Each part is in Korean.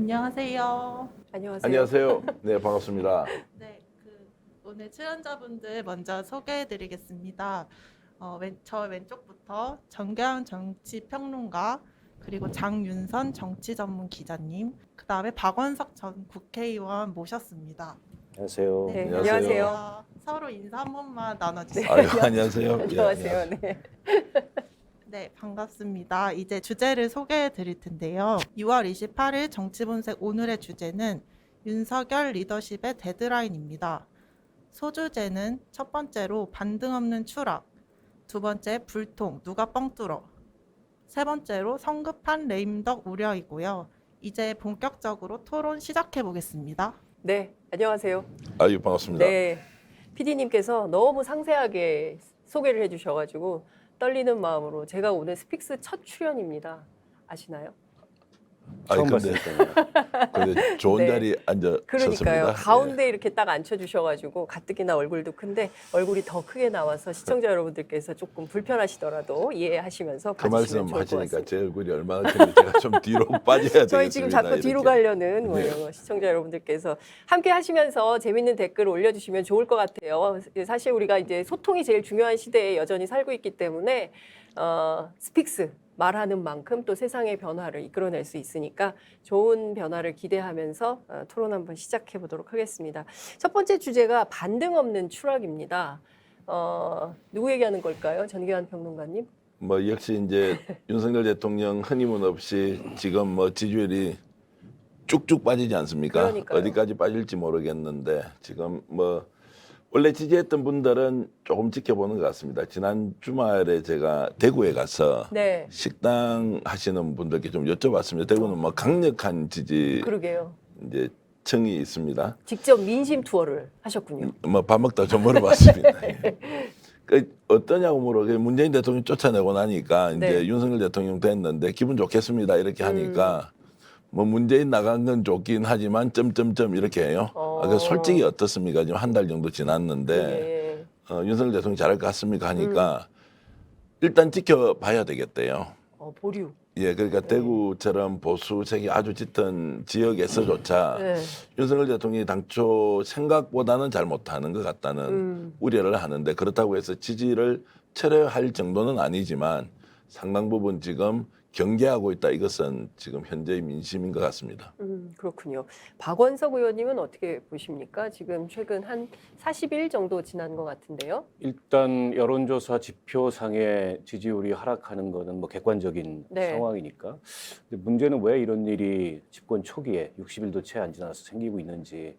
안녕하세요. 안녕하세요. 안녕하세요. 네, 반갑습니다. 네, 오늘 출연자분들 먼저 소개해드리겠습니다. 저 왼쪽부터 정겨운 정치평론가, 그리고 장윤선 정치전문기자님, 그 다음에 박원석 전 국회의원 모셨습니다. 안녕하세요. 네, 안녕하세요. 안녕하세요. 서로 인사 한 번만 나눠주세요. 아유, 안녕하세요. 예, 안녕하세요. 네. 네, 반갑습니다. 이제 주제를 소개해 드릴 텐데요. 6월 28일 정치본색 오늘의 주제는 윤석열 리더십의 데드라인입니다. 소주제는 첫 번째로 반등 없는 추락, 두 번째 불통, 누가 뻥 뚫어, 세 번째로 성급한 레임덕 우려이고요. 이제 본격적으로 토론 시작해 보겠습니다. 네, 안녕하세요. 아유, 반갑습니다. 네, PD님께서 너무 상세하게 소개를 해주셔가지고 떨리는 마음으로 제가 오늘 스픽스 첫 출연입니다. 아시나요? 아니, 처음 봤을 때는 근데 좋은 네. 자리에 그러니까요. 앉으셨습니다. 가운데 이렇게 딱 앉혀주셔가지고 가뜩이나 얼굴도 큰데 얼굴이 더 크게 나와서 시청자 여러분들께서 조금 불편하시더라도 이해하시면서 그 봐주시면 말씀 좋을 것 하시니까 같습니다. 제 얼굴이 얼마나 큰지 제가 좀 뒤로 빠져야 되겠습니다. 저희 지금 자꾸 뒤로 이렇게. 가려는 네. 시청자 여러분들께서 함께 하시면서 재밌는 댓글 올려주시면 좋을 것 같아요. 사실 우리가 이제 소통이 제일 중요한 시대에 여전히 살고 있기 때문에 스픽스 말하는 만큼 또 세상의 변화를 이끌어낼 수 있으니까 좋은 변화를 기대하면서 토론 한번 시작해 보도록 하겠습니다. 첫 번째 주제가 반등 없는 추락입니다. 누구 얘기하는 걸까요? 전기환 평론가님? 뭐 역시 이제 윤석열 대통령 흔히문 없이 지금 뭐 지지율이 쭉쭉 빠지지 않습니까? 그러니까요. 어디까지 빠질지 모르겠는데 지금 뭐 원래 지지했던 분들은 조금 지켜보는 것 같습니다. 지난 주말에 제가 대구에 가서 네, 식당 하시는 분들께 좀 여쭤봤습니다. 대구는 뭐 강력한 지지 그러게요. 이제 청이 있습니다. 직접 민심 투어를 하셨군요. 뭐 밥 먹다 좀 물어봤습니다. 예. 그 어떠냐고 물어. 문재인 대통령 쫓아내고 나니까 이제 네. 윤석열 대통령 됐는데 기분 좋겠습니다 이렇게 하니까 뭐 문재인 나간 건 좋긴 하지만 점점점 이렇게 해요. 그 솔직히 어떻습니까? 지금 한 달 정도 지났는데 예. 윤석열 대통령 잘할 것 같습니까? 하니까 일단 지켜봐야 되겠대요. 보류. 예, 그러니까 대구처럼 보수색이 아주 짙은 지역에서조차 네. 윤석열 대통령이 당초 생각보다는 잘 못하는 것 같다는 우려를 하는데 그렇다고 해서 지지를 철회할 정도는 아니지만 상당 부분 지금 경계하고 있다. 이것은 지금 현재의 민심인 것 같습니다. 그렇군요. 박원석 의원님은 어떻게 보십니까? 지금 최근 한 40일 정도 지난 것 같은데요. 일단 여론조사 지표상의 지지율이 하락하는 것은 뭐 객관적인 네. 상황이니까. 근데 문제는 왜 이런 일이 집권 초기에 60일도 채 안 지나서 생기고 있는지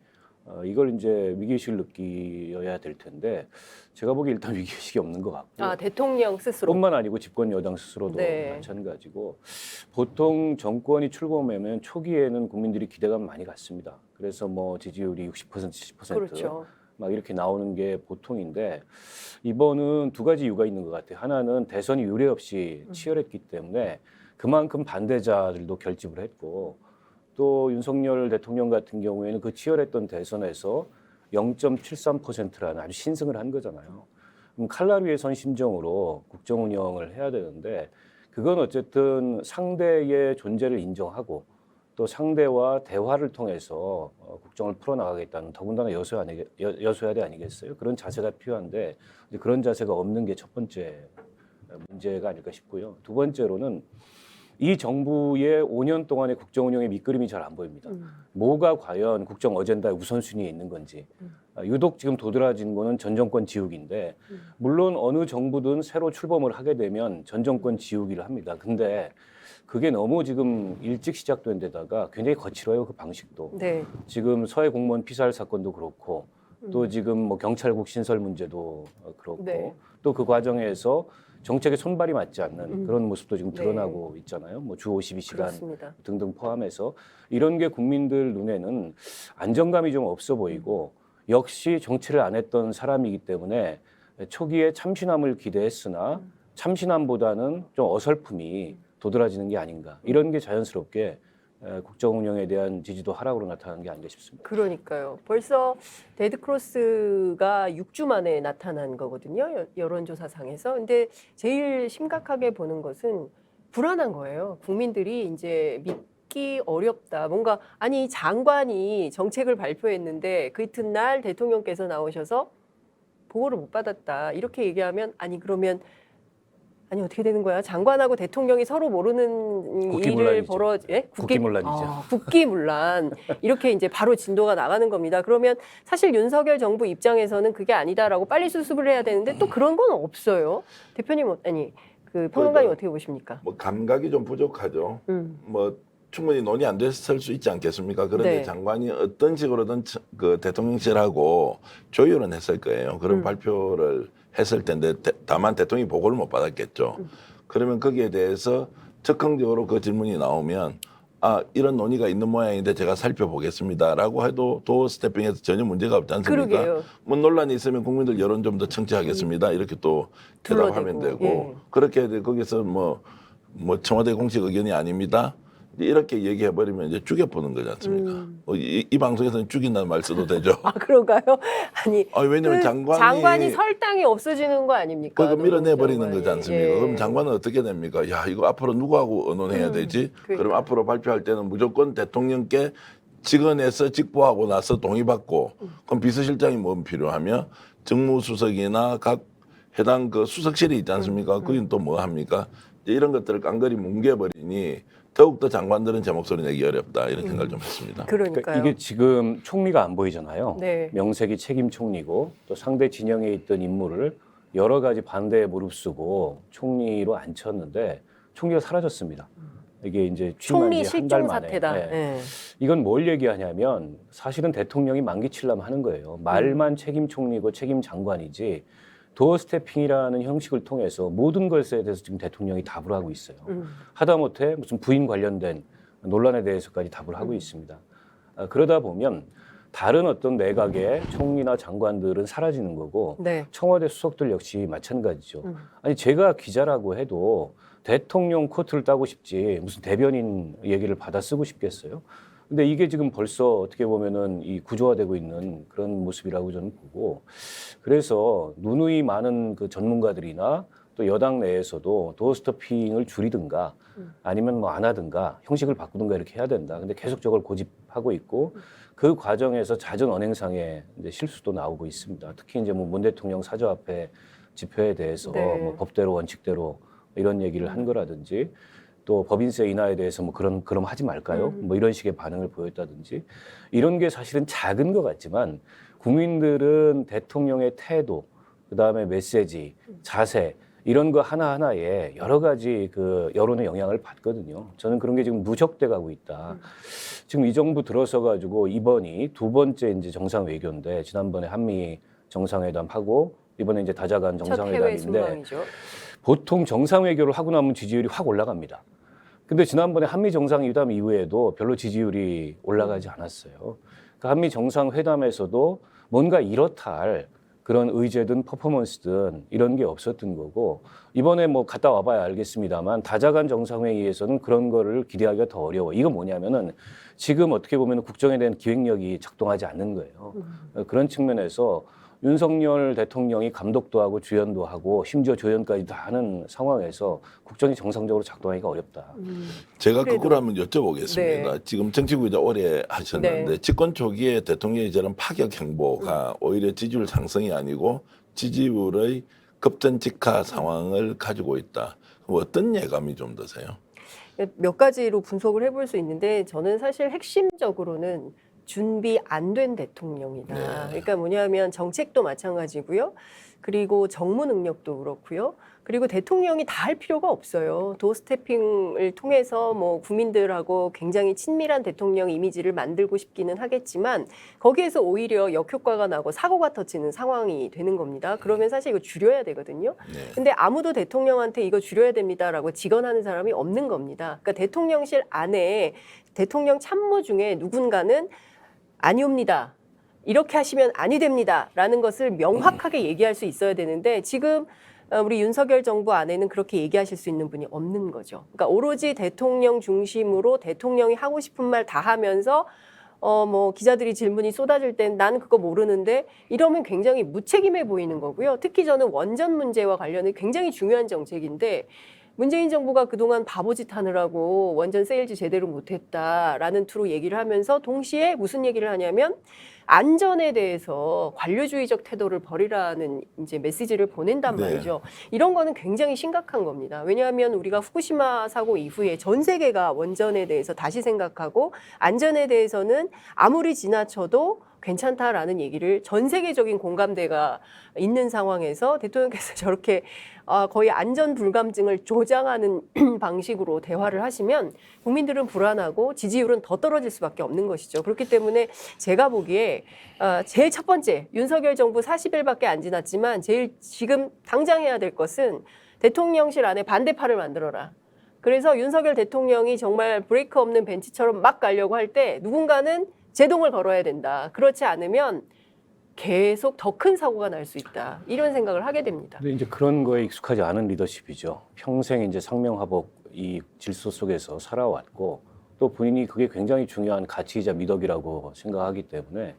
이걸 이제 위기의식을 느껴야 될 텐데 제가 보기에 일단 위기의식이 없는 것 같고 대통령 스스로. 뿐만 아니고 집권 여당 스스로도 네. 마찬가지고 보통 정권이 출범하면 초기에는 국민들이 기대감 많이 갖습니다. 그래서 뭐 지지율이 60% 70% 그렇죠. 막 이렇게 나오는 게 보통인데 이번은 두 가지 이유가 있는 것 같아요. 하나는 대선이 유례 없이 치열했기 때문에 그만큼 반대자들도 결집을 했고 또 윤석열 대통령 같은 경우에는 그 치열했던 대선에서 0.73%라는 아주 신승을 한 거잖아요. 그럼 칼날 위에 선 심정으로 국정 운영을 해야 되는데 그건 어쨌든 상대의 존재를 인정하고 또 상대와 대화를 통해서 국정을 풀어나가겠다는 더군다나 여소야대 아니겠어요? 그런 자세가 필요한데 이제 그런 자세가 없는 게 첫 번째 문제가 아닐까 싶고요. 두 번째로는 이 정부의 5년 동안의 국정 운영의 밑그림이 잘 안 보입니다. 뭐가 과연 국정 어젠다의 우선순위에 있는 건지. 유독 지금 도드라진 거는 전 정권 지우기인데 물론 어느 정부든 새로 출범을 하게 되면 전 정권 지우기를 합니다. 근데 그게 너무 지금 일찍 시작된 데다가 굉장히 거칠어요. 그 방식도. 네. 지금 서해 공무원 피살 사건도 그렇고 또 지금 뭐 경찰국 신설 문제도 그렇고 네. 또 그 과정에서 정책에 손발이 맞지 않는 그런 모습도 지금 네. 드러나고 있잖아요. 뭐 주 52시간 그렇습니다. 등등 포함해서 이런 게 국민들 눈에는 안정감이 좀 없어 보이고 역시 정치를 안 했던 사람이기 때문에 초기에 참신함을 기대했으나 참신함보다는 좀 어설픔이 도드라지는 게 아닌가. 이런 게 자연스럽게 국정 운영에 대한 지지도 하락으로 나타나는 게 아닌가 싶습니다. 그러니까요. 벌써 데드크로스가 6주 만에 나타난 거거든요. 여론조사상에서. 근데 제일 심각하게 보는 것은 불안한 거예요. 국민들이 이제 믿기 어렵다. 뭔가 아니 장관이 정책을 발표했는데 그 이튿날 대통령께서 나오셔서 보고를 못 받았다. 이렇게 얘기하면 아니 그러면 아니 어떻게 되는 거야? 장관하고 대통령이 서로 모르는 일을 국기문란이죠. 예? 국기문란이죠. 국기문란 이렇게 이제 바로 진도가 나가는 겁니다. 그러면 사실 윤석열 정부 입장에서는 그게 아니다라고 빨리 수습을 해야 되는데 또 그런 건 없어요. 대표님 아니 그 평론가님 어떻게 보십니까? 뭐 감각이 좀 부족하죠. 뭐 충분히 논의 안 됐을 수 있지 않겠습니까? 그런데 네. 장관이 어떤 식으로든 그 대통령실하고 조율은 했을 거예요. 그런 발표를 했을 텐데 다만 대통령이 보고를 못 받았겠죠. 그러면 거기에 대해서 적극적으로 그 질문이 나오면 아 이런 논의가 있는 모양인데 제가 살펴보겠습니다라고 해도 도어 스태핑에서 전혀 문제가 없지 않습니까? 그러게요. 뭐 논란이 있으면 국민들 여론 좀 더 청취하겠습니다. 이렇게 또 대답하면 둘러대고, 되고 예. 그렇게 거기서 뭐 청와대 공식 의견이 아닙니다. 이렇게 얘기해 버리면 이제 죽여보는 거지 않습니까? 이 방송에서는 죽인다는 말 써도 되죠. 아 그런가요? 아니 왜냐면 그 장관이 설당이 없어지는 거 아닙니까? 그거 밀어내 버리는 장관이. 거지 않습니까? 예. 그럼 장관은 어떻게 됩니까? 야 이거 앞으로 누구하고 의논해야 되지? 그러니까. 그럼 앞으로 발표할 때는 무조건 대통령께 직언해서 직보하고 나서 동의받고 그럼 비서실장이 뭐 필요하며 정무수석이나 각 해당 그 수석실이 있지 않습니까? 거긴 또 뭐 합니까? 이제 이런 것들을 깡그리 뭉개버리니 더욱더 장관들은 제 목소리 내기 어렵다 이런 생각을 좀 했습니다. 그러니까요. 그러니까 이게 지금 총리가 안 보이잖아요. 네. 명색이 책임 총리고 또 상대 진영에 있던 인물을 여러 가지 반대에 무릅쓰고 총리로 앉혔는데 총리가 사라졌습니다. 이게 이제 취임한 총리 지 한 달 실종 만에. 사태다. 네. 예. 이건 뭘 얘기하냐면 사실은 대통령이 만기칠람 하는 거예요. 말만 책임 총리고 책임 장관이지 도어 스태핑이라는 형식을 통해서 모든 것에 대해서 지금 대통령이 답을 하고 있어요. 하다못해 무슨 부인 관련된 논란에 대해서까지 답을 하고 있습니다. 그러다 보면 다른 어떤 내각의 총리나 장관들은 사라지는 거고 네. 청와대 수석들 역시 마찬가지죠. 아니 제가 기자라고 해도 대통령 코트를 따고 싶지 무슨 대변인 얘기를 받아 쓰고 싶겠어요? 근데 이게 지금 벌써 어떻게 보면은 이 구조화되고 있는 그런 모습이라고 저는 보고 그래서 누누이 많은 그 전문가들이나 또 여당 내에서도 도어 스토핑을 줄이든가 아니면 뭐 안 하든가 형식을 바꾸든가 이렇게 해야 된다. 근데 계속 저걸 고집하고 있고 그 과정에서 잦은 언행상의 이제 실수도 나오고 있습니다. 특히 이제 뭐 문 대통령 사저 앞에 집회에 대해서 네. 뭐 법대로 원칙대로 이런 얘기를 한 거라든지 또 법인세 인하에 대해서 뭐 그럼 하지 말까요? 뭐 이런 식의 반응을 보였다든지 이런 게 사실은 작은 것 같지만 국민들은 대통령의 태도, 그다음에 메시지, 자세 이런 거 하나하나에 여러 가지 그 여론의 영향을 받거든요. 저는 그런 게 지금 누적돼 가고 있다. 지금 이 정부 들어서 가지고 이번이 두 번째 이제 정상 외교인데 지난번에 한미 정상회담 하고 이번에 이제 다자간 첫 해외 정상회담인데 순방이죠. 보통 정상 외교를 하고 나면 지지율이 확 올라갑니다. 근데 지난번에 한미 정상회담 이후에도 별로 지지율이 올라가지 않았어요. 그 한미 정상회담에서도 뭔가 이렇다 할 그런 의제든 퍼포먼스든 이런 게 없었던 거고 이번에 뭐 갔다 와봐야 알겠습니다만 다자간 정상회의에서는 그런 거를 기대하기가 더 어려워. 이건 뭐냐면은 지금 어떻게 보면 국정에 대한 기획력이 작동하지 않는 거예요. 그런 측면에서 윤석열 대통령이 감독도 하고 주연도 하고 심지어 조연까지 다 하는 상황에서 국정이 정상적으로 작동하기가 어렵다. 제가 그래도- 거꾸로 한번 여쭤보겠습니다. 네. 지금 정치구이자 오래 하셨는데 네. 집권 초기에 대통령이 저런 파격 행보가 오히려 지지율 상승이 아니고 지지율의 급전직하 상황을 가지고 있다. 그럼 어떤 예감이 좀 드세요? 몇 가지로 분석을 해볼 수 있는데 저는 사실 핵심적으로는 준비 안 된 대통령이다. 네. 그러니까 뭐냐면 정책도 마찬가지고요. 그리고 정무 능력도 그렇고요. 그리고 대통령이 다 할 필요가 없어요. 도스태핑을 통해서 뭐 국민들하고 굉장히 친밀한 대통령 이미지를 만들고 싶기는 하겠지만 거기에서 오히려 역효과가 나고 사고가 터지는 상황이 되는 겁니다. 그러면 사실 이거 줄여야 되거든요. 네. 근데 아무도 대통령한테 이거 줄여야 됩니다라고 직언하는 사람이 없는 겁니다. 그러니까 대통령실 안에 대통령 참모 중에 누군가는 아니옵니다. 이렇게 하시면 아니 됩니다라는 것을 명확하게 얘기할 수 있어야 되는데 지금 우리 윤석열 정부 안에는 그렇게 얘기하실 수 있는 분이 없는 거죠. 그러니까 오로지 대통령 중심으로 대통령이 하고 싶은 말 다 하면서 뭐 기자들이 질문이 쏟아질 땐 나는 그거 모르는데 이러면 굉장히 무책임해 보이는 거고요. 특히 저는 원전 문제와 관련해 굉장히 중요한 정책인데 문재인 정부가 그동안 바보짓 하느라고 원전 세일즈 제대로 못했다라는 투로 얘기를 하면서 동시에 무슨 얘기를 하냐면 안전에 대해서 관료주의적 태도를 버리라는 이제 메시지를 보낸단 네. 말이죠. 이런 거는 굉장히 심각한 겁니다. 왜냐하면 우리가 후쿠시마 사고 이후에 전 세계가 원전에 대해서 다시 생각하고 안전에 대해서는 아무리 지나쳐도 괜찮다라는 얘기를 전 세계적인 공감대가 있는 상황에서 대통령께서 저렇게 거의 안전 불감증을 조장하는 방식으로 대화를 하시면 국민들은 불안하고 지지율은 더 떨어질 수밖에 없는 것이죠. 그렇기 때문에 제가 보기에 제일 첫 번째 윤석열 정부 40일밖에 안 지났지만 제일 지금 당장 해야 될 것은 대통령실 안에 반대파를 만들어라. 그래서 윤석열 대통령이 정말 브레이크 없는 벤치처럼 막 가려고 할 때 누군가는 제동을 걸어야 된다. 그렇지 않으면 계속 더 큰 사고가 날 수 있다. 이런 생각을 하게 됩니다. 근데 이제 그런 거에 익숙하지 않은 리더십이죠. 평생 이제 상명하복 이 질서 속에서 살아왔고 또 본인이 그게 굉장히 중요한 가치이자 미덕이라고 생각하기 때문에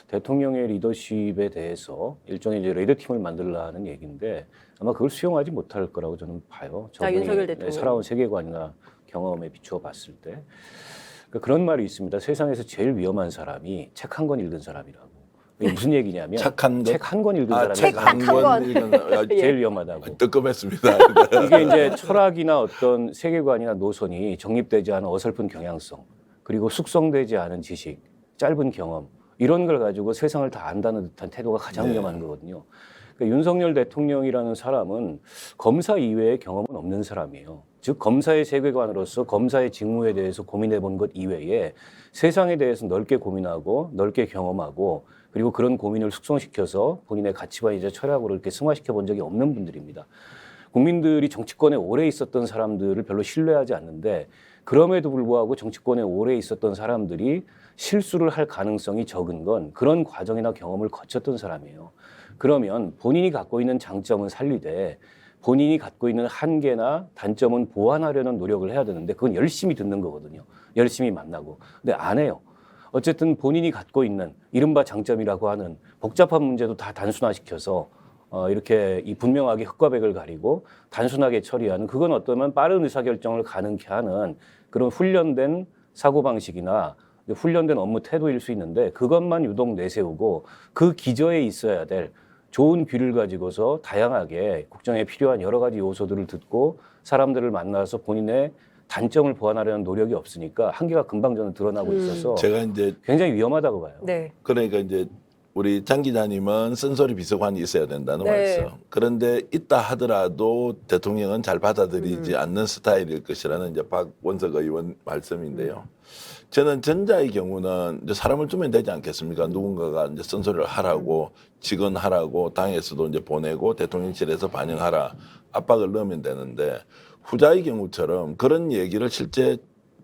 대통령의 리더십에 대해서 일종의 이제 레드팀을 만들라는 얘기인데 아마 그걸 수용하지 못할 거라고 저는 봐요. 저분이 윤석열 대통령. 살아온 세계관이나 경험에 비추어 봤을 때 그런 말이 있습니다. 세상에서 제일 위험한 사람이 책 한 권 읽은 사람이라고. 이게 무슨 얘기냐면 착한 것? 책 한 권 읽은 사람이 책 한 권. 읽은 제일 위험하다고. 뜨끔했습니다. 이게 이제 철학이나 어떤 세계관이나 노선이 정립되지 않은 어설픈 경향성, 그리고 숙성되지 않은 지식, 짧은 경험 이런 걸 가지고 세상을 다 안다는 듯한 태도가 가장 네. 위험한 거거든요. 그러니까 윤석열 대통령이라는 사람은 검사 이외의 경험은 없는 사람이에요. 즉 검사의 세계관으로서 검사의 직무에 대해서 고민해 본 것 이외에 세상에 대해서 넓게 고민하고 넓게 경험하고 그리고 그런 고민을 숙성시켜서 본인의 가치관이자 철학으로 이렇게 승화시켜 본 적이 없는 분들입니다. 국민들이 정치권에 오래 있었던 사람들을 별로 신뢰하지 않는데 그럼에도 불구하고 정치권에 오래 있었던 사람들이 실수를 할 가능성이 적은 건 그런 과정이나 경험을 거쳤던 사람이에요. 그러면 본인이 갖고 있는 장점은 살리되 본인이 갖고 있는 한계나 단점은 보완하려는 노력을 해야 되는데 그건 열심히 듣는 거거든요. 열심히 만나고. 근데 안 해요. 어쨌든 본인이 갖고 있는 이른바 장점이라고 하는 복잡한 문제도 다 단순화시켜서 이렇게 이 분명하게 흑과 백을 가리고 단순하게 처리하는 그건 어떠면 빠른 의사결정을 가능케 하는 그런 훈련된 사고방식이나 훈련된 업무 태도일 수 있는데 그것만 유독 내세우고 그 기저에 있어야 될 좋은 귀를 가지고서 다양하게 국정에 필요한 여러 가지 요소들을 듣고 사람들을 만나서 본인의 단점을 보완하려는 노력이 없으니까 한계가 금방 저는 드러나고 있어서 제가 이제 굉장히 위험하다고 봐요. 네. 그러니까 이제 우리 장 기자님은 쓴소리 비서관이 있어야 된다는 네. 말씀. 그런데 있다 하더라도 대통령은 잘 받아들이지 않는 스타일일 것이라는 이제 박원석 의원 말씀인데요. 저는 전자의 경우는 이제 사람을 두면 되지 않겠습니까? 누군가가 이제 쓴소리를 하라고 직언하라고 당에서도 이제 보내고 대통령실에서 반영하라 압박을 넣으면 되는데 후자의 경우처럼 그런 얘기를 실제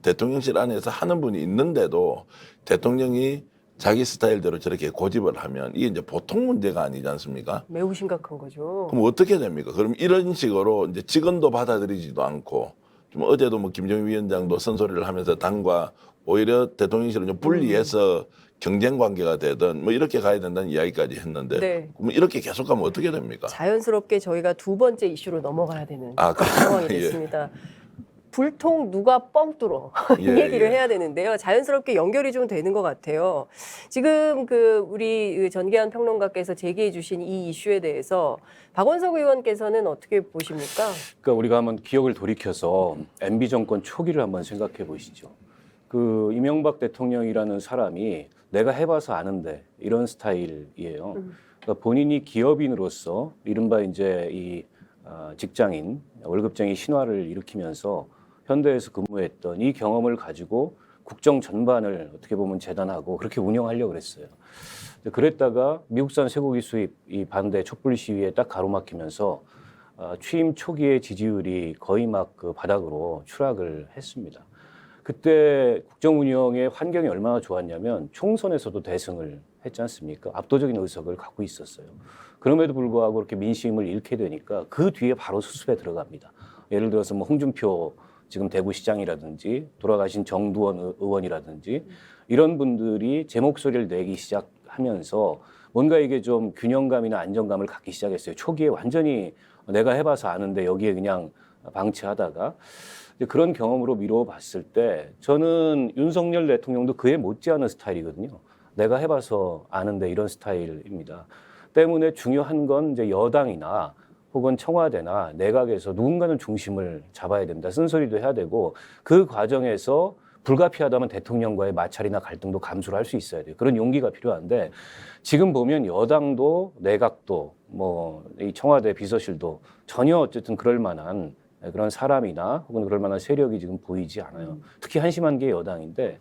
대통령실 안에서 하는 분이 있는데도 대통령이 자기 스타일대로 저렇게 고집을 하면 이게 이제 보통 문제가 아니지 않습니까? 매우 심각한 거죠. 그럼 어떻게 됩니까? 그럼 이런 식으로 이제 직언도 받아들이지도 않고 좀 어제도 뭐 김정일 위원장도 쓴소리를 하면서 당과 오히려 대통령실을 좀 분리해서 경쟁 관계가 되든 뭐 이렇게 가야 된다는 이야기까지 했는데 네. 그럼 이렇게 계속 가면 어떻게 됩니까? 자연스럽게 저희가 두 번째 이슈로 넘어가야 되는 아, 상황이 예. 됐습니다. 불통 누가 뻥 뚫어 이 예, 얘기를 예. 해야 되는데요. 자연스럽게 연결이 좀 되는 것 같아요. 지금 우리 전계한 평론가께서 제기해 주신 이 이슈에 대해서 박원석 의원께서는 어떻게 보십니까? 그러니까 우리가 한번 기억을 돌이켜서 MB 정권 초기를 한번 생각해 보시죠. 그 이명박 대통령이라는 사람이 내가 해봐서 아는데 이런 스타일이에요. 그러니까 본인이 기업인으로서 이른바 이제 이 직장인 월급쟁이 신화를 일으키면서 현대에서 근무했던 이 경험을 가지고 국정 전반을 어떻게 보면 재단하고 그렇게 운영하려고 그랬어요. 그랬다가 미국산 쇠고기 수입 이 반대 촛불 시위에 딱 가로막히면서 취임 초기에 지지율이 거의 막 그 바닥으로 추락을 했습니다. 그때 국정 운영의 환경이 얼마나 좋았냐면 총선에서도 대승을 했지 않습니까? 압도적인 의석을 갖고 있었어요. 그럼에도 불구하고 그렇게 민심을 잃게 되니까 그 뒤에 바로 수습에 들어갑니다. 예를 들어서 뭐 홍준표 지금 대구시장이라든지 돌아가신 정두원 의원이라든지 이런 분들이 제 목소리를 내기 시작하면서 뭔가 이게 좀 균형감이나 안정감을 갖기 시작했어요. 초기에 완전히 내가 해봐서 아는데 여기에 그냥 방치하다가 이제 그런 경험으로 미뤄봤을 때 저는 윤석열 대통령도 그에 못지않은 스타일이거든요. 내가 해봐서 아는데 이런 스타일입니다. 때문에 중요한 건 이제 여당이나 혹은 청와대나 내각에서 누군가는 중심을 잡아야 된다. 쓴소리도 해야 되고 그 과정에서 불가피하다면 대통령과의 마찰이나 갈등도 감수를 할 수 있어야 돼요. 그런 용기가 필요한데 지금 보면 여당도 내각도 뭐 이 청와대 비서실도 전혀 어쨌든 그럴 만한 그런 사람이나 혹은 그럴 만한 세력이 지금 보이지 않아요. 특히 한심한 게 여당인데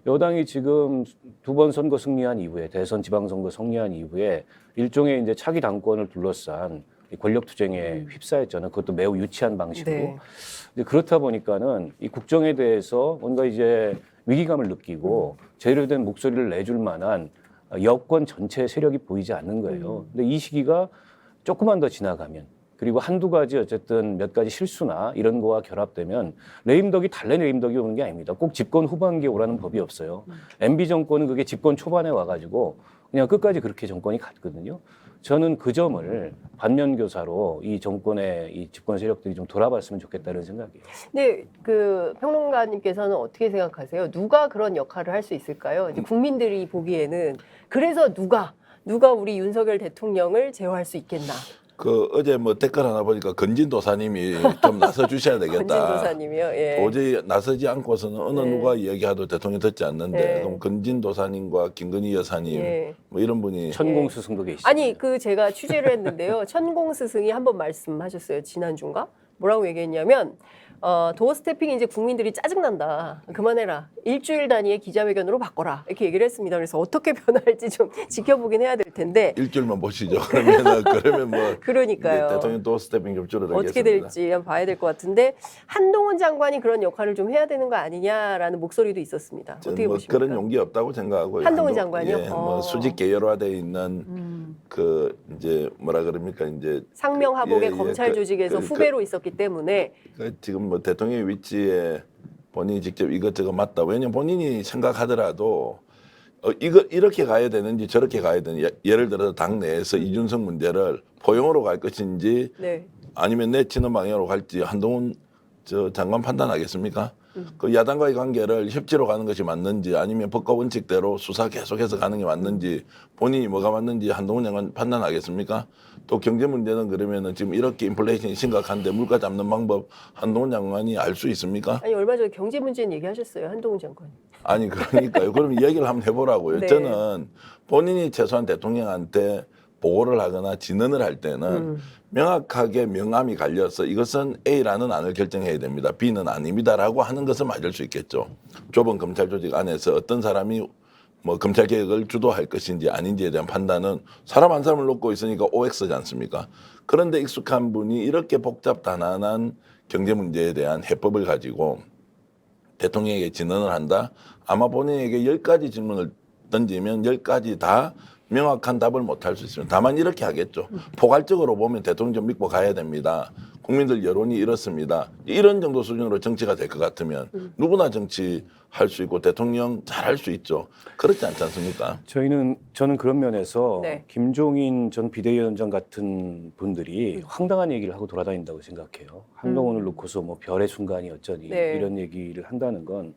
여당이 지금 두 번 선거 승리한 이후에 대선 지방선거 승리한 이후에 일종의 이제 차기 당권을 둘러싼 이 권력 투쟁에 휩싸였잖아요. 그것도 매우 유치한 방식으로. 네. 이제 그렇다 보니까는 이 국정에 대해서 뭔가 이제 위기감을 느끼고 제대로 된 목소리를 내줄 만한 여권 전체 세력이 보이지 않는 거예요. 근데 이 시기가 조금만 더 지나가면 그리고 한두 가지 어쨌든 몇 가지 실수나 이런 거와 결합되면 레임덕이 달래 레임덕이 오는 게 아닙니다. 꼭 집권 후반기에 오라는 법이 없어요. MB 정권은 그게 집권 초반에 와가지고 그냥 끝까지 그렇게 정권이 갔거든요. 저는 그 점을 반면교사로 이 정권의 이 집권 세력들이 좀 돌아봤으면 좋겠다는 생각이에요. 근데 그 평론가님께서는 어떻게 생각하세요? 누가 그런 역할을 할 수 있을까요? 이제 국민들이 보기에는 그래서 누가 우리 윤석열 대통령을 제어할 수 있겠나? 그 어제 뭐 댓글 하나 보니까 건진도사님이 좀 나서 주셔야 되겠다. 건진도사님이요. 예. 도저히 나서지 않고서는 어느 네. 누가 이야기해도 대통령 듣지 않는데 네. 그럼 건진도사님과 김건희 여사님 예. 뭐 이런 분이 천공 스승도 계시죠. 아니 그 제가 취재를 했는데요. 천공 스승이 한번 말씀하셨어요. 지난주인가? 뭐라고 얘기했냐면 도어 스태핑이 이제 국민들이 짜증난다. 그만해라. 일주일 단위의 기자회견으로 바꿔라. 이렇게 얘기를 했습니다. 그래서 어떻게 변할지 좀 지켜보긴 해야 될 텐데. 일주일만 보시죠. 그러면 뭐 그러니까요. 이제 대통령 또 스태핑 좀 줄어들겠습니다. 어떻게 될지 한번 봐야 될 것 같은데 한동훈 장관이 그런 역할을 좀 해야 되는 거 아니냐라는 목소리도 있었습니다. 저는 어떻게 뭐 보십니까? 그런 용기 없다고 생각하고요. 한동훈 장관이요? 예, 뭐 수직 계열화돼 있는 그 이제 뭐라 그럽니까 이제 상명하복의 예, 예. 검찰 조직에서 그 후배로 있었기 때문에 지금 뭐 대통령의 위치에 본인이 직접 이것저것 맞다. 왜냐면 본인이 생각하더라도 이거 이렇게 가야 되는지 저렇게 가야 되는지 예를 들어서 당 내에서 이준석 문제를 포용으로 갈 것인지 네. 아니면 내치는 방향으로 갈지 한동훈 저 장관 판단하겠습니까? 그 야당과의 관계를 협치로 가는 것이 맞는지 아니면 법과 원칙대로 수사 계속해서 가는 게 맞는지 본인이 뭐가 맞는지 한동훈 장관 판단하겠습니까? 또 경제 문제는 그러면은 지금 이렇게 인플레이션이 심각한데 물가 잡는 방법 한동훈 장관이 알 수 있습니까? 아니 얼마 전에 경제 문제는 얘기하셨어요. 한동훈 장관. 아니 그러니까요. 그럼 이야기를 한번 해보라고요. 네. 저는 본인이 최소한 대통령한테 보고를 하거나 진언을 할 때는 명확하게 명암이 갈려서 이것은 A라는 안을 결정해야 됩니다. B는 아닙니다라고 하는 것은 맞을 수 있겠죠. 좁은 검찰 조직 안에서 어떤 사람이 뭐 검찰 개혁을 주도할 것인지 아닌지에 대한 판단은 사람 한 사람을 놓고 있으니까 OX지 않습니까? 그런데 익숙한 분이 이렇게 복잡 단안한 경제 문제에 대한 해법을 가지고 대통령에게 진언을 한다. 아마 본인에게 10가지 질문을 던지면 10가지 다 명확한 답을 못 할 수 있습니다. 다만 이렇게 하겠죠. 포괄적으로 보면 대통령 좀 믿고 가야 됩니다. 국민들 여론이 이렇습니다. 이런 정도 수준으로 정치가 될 것 같으면 누구나 정치할 수 있고 대통령 잘할 수 있죠. 그렇지 않지 않습니까? 저는 그런 면에서 네. 김종인 전 비대위원장 같은 분들이 황당한 얘기를 하고 돌아다닌다고 생각해요. 한동훈을 놓고서 뭐 별의 순간이 어쩌니 네. 이런 얘기를 한다는 건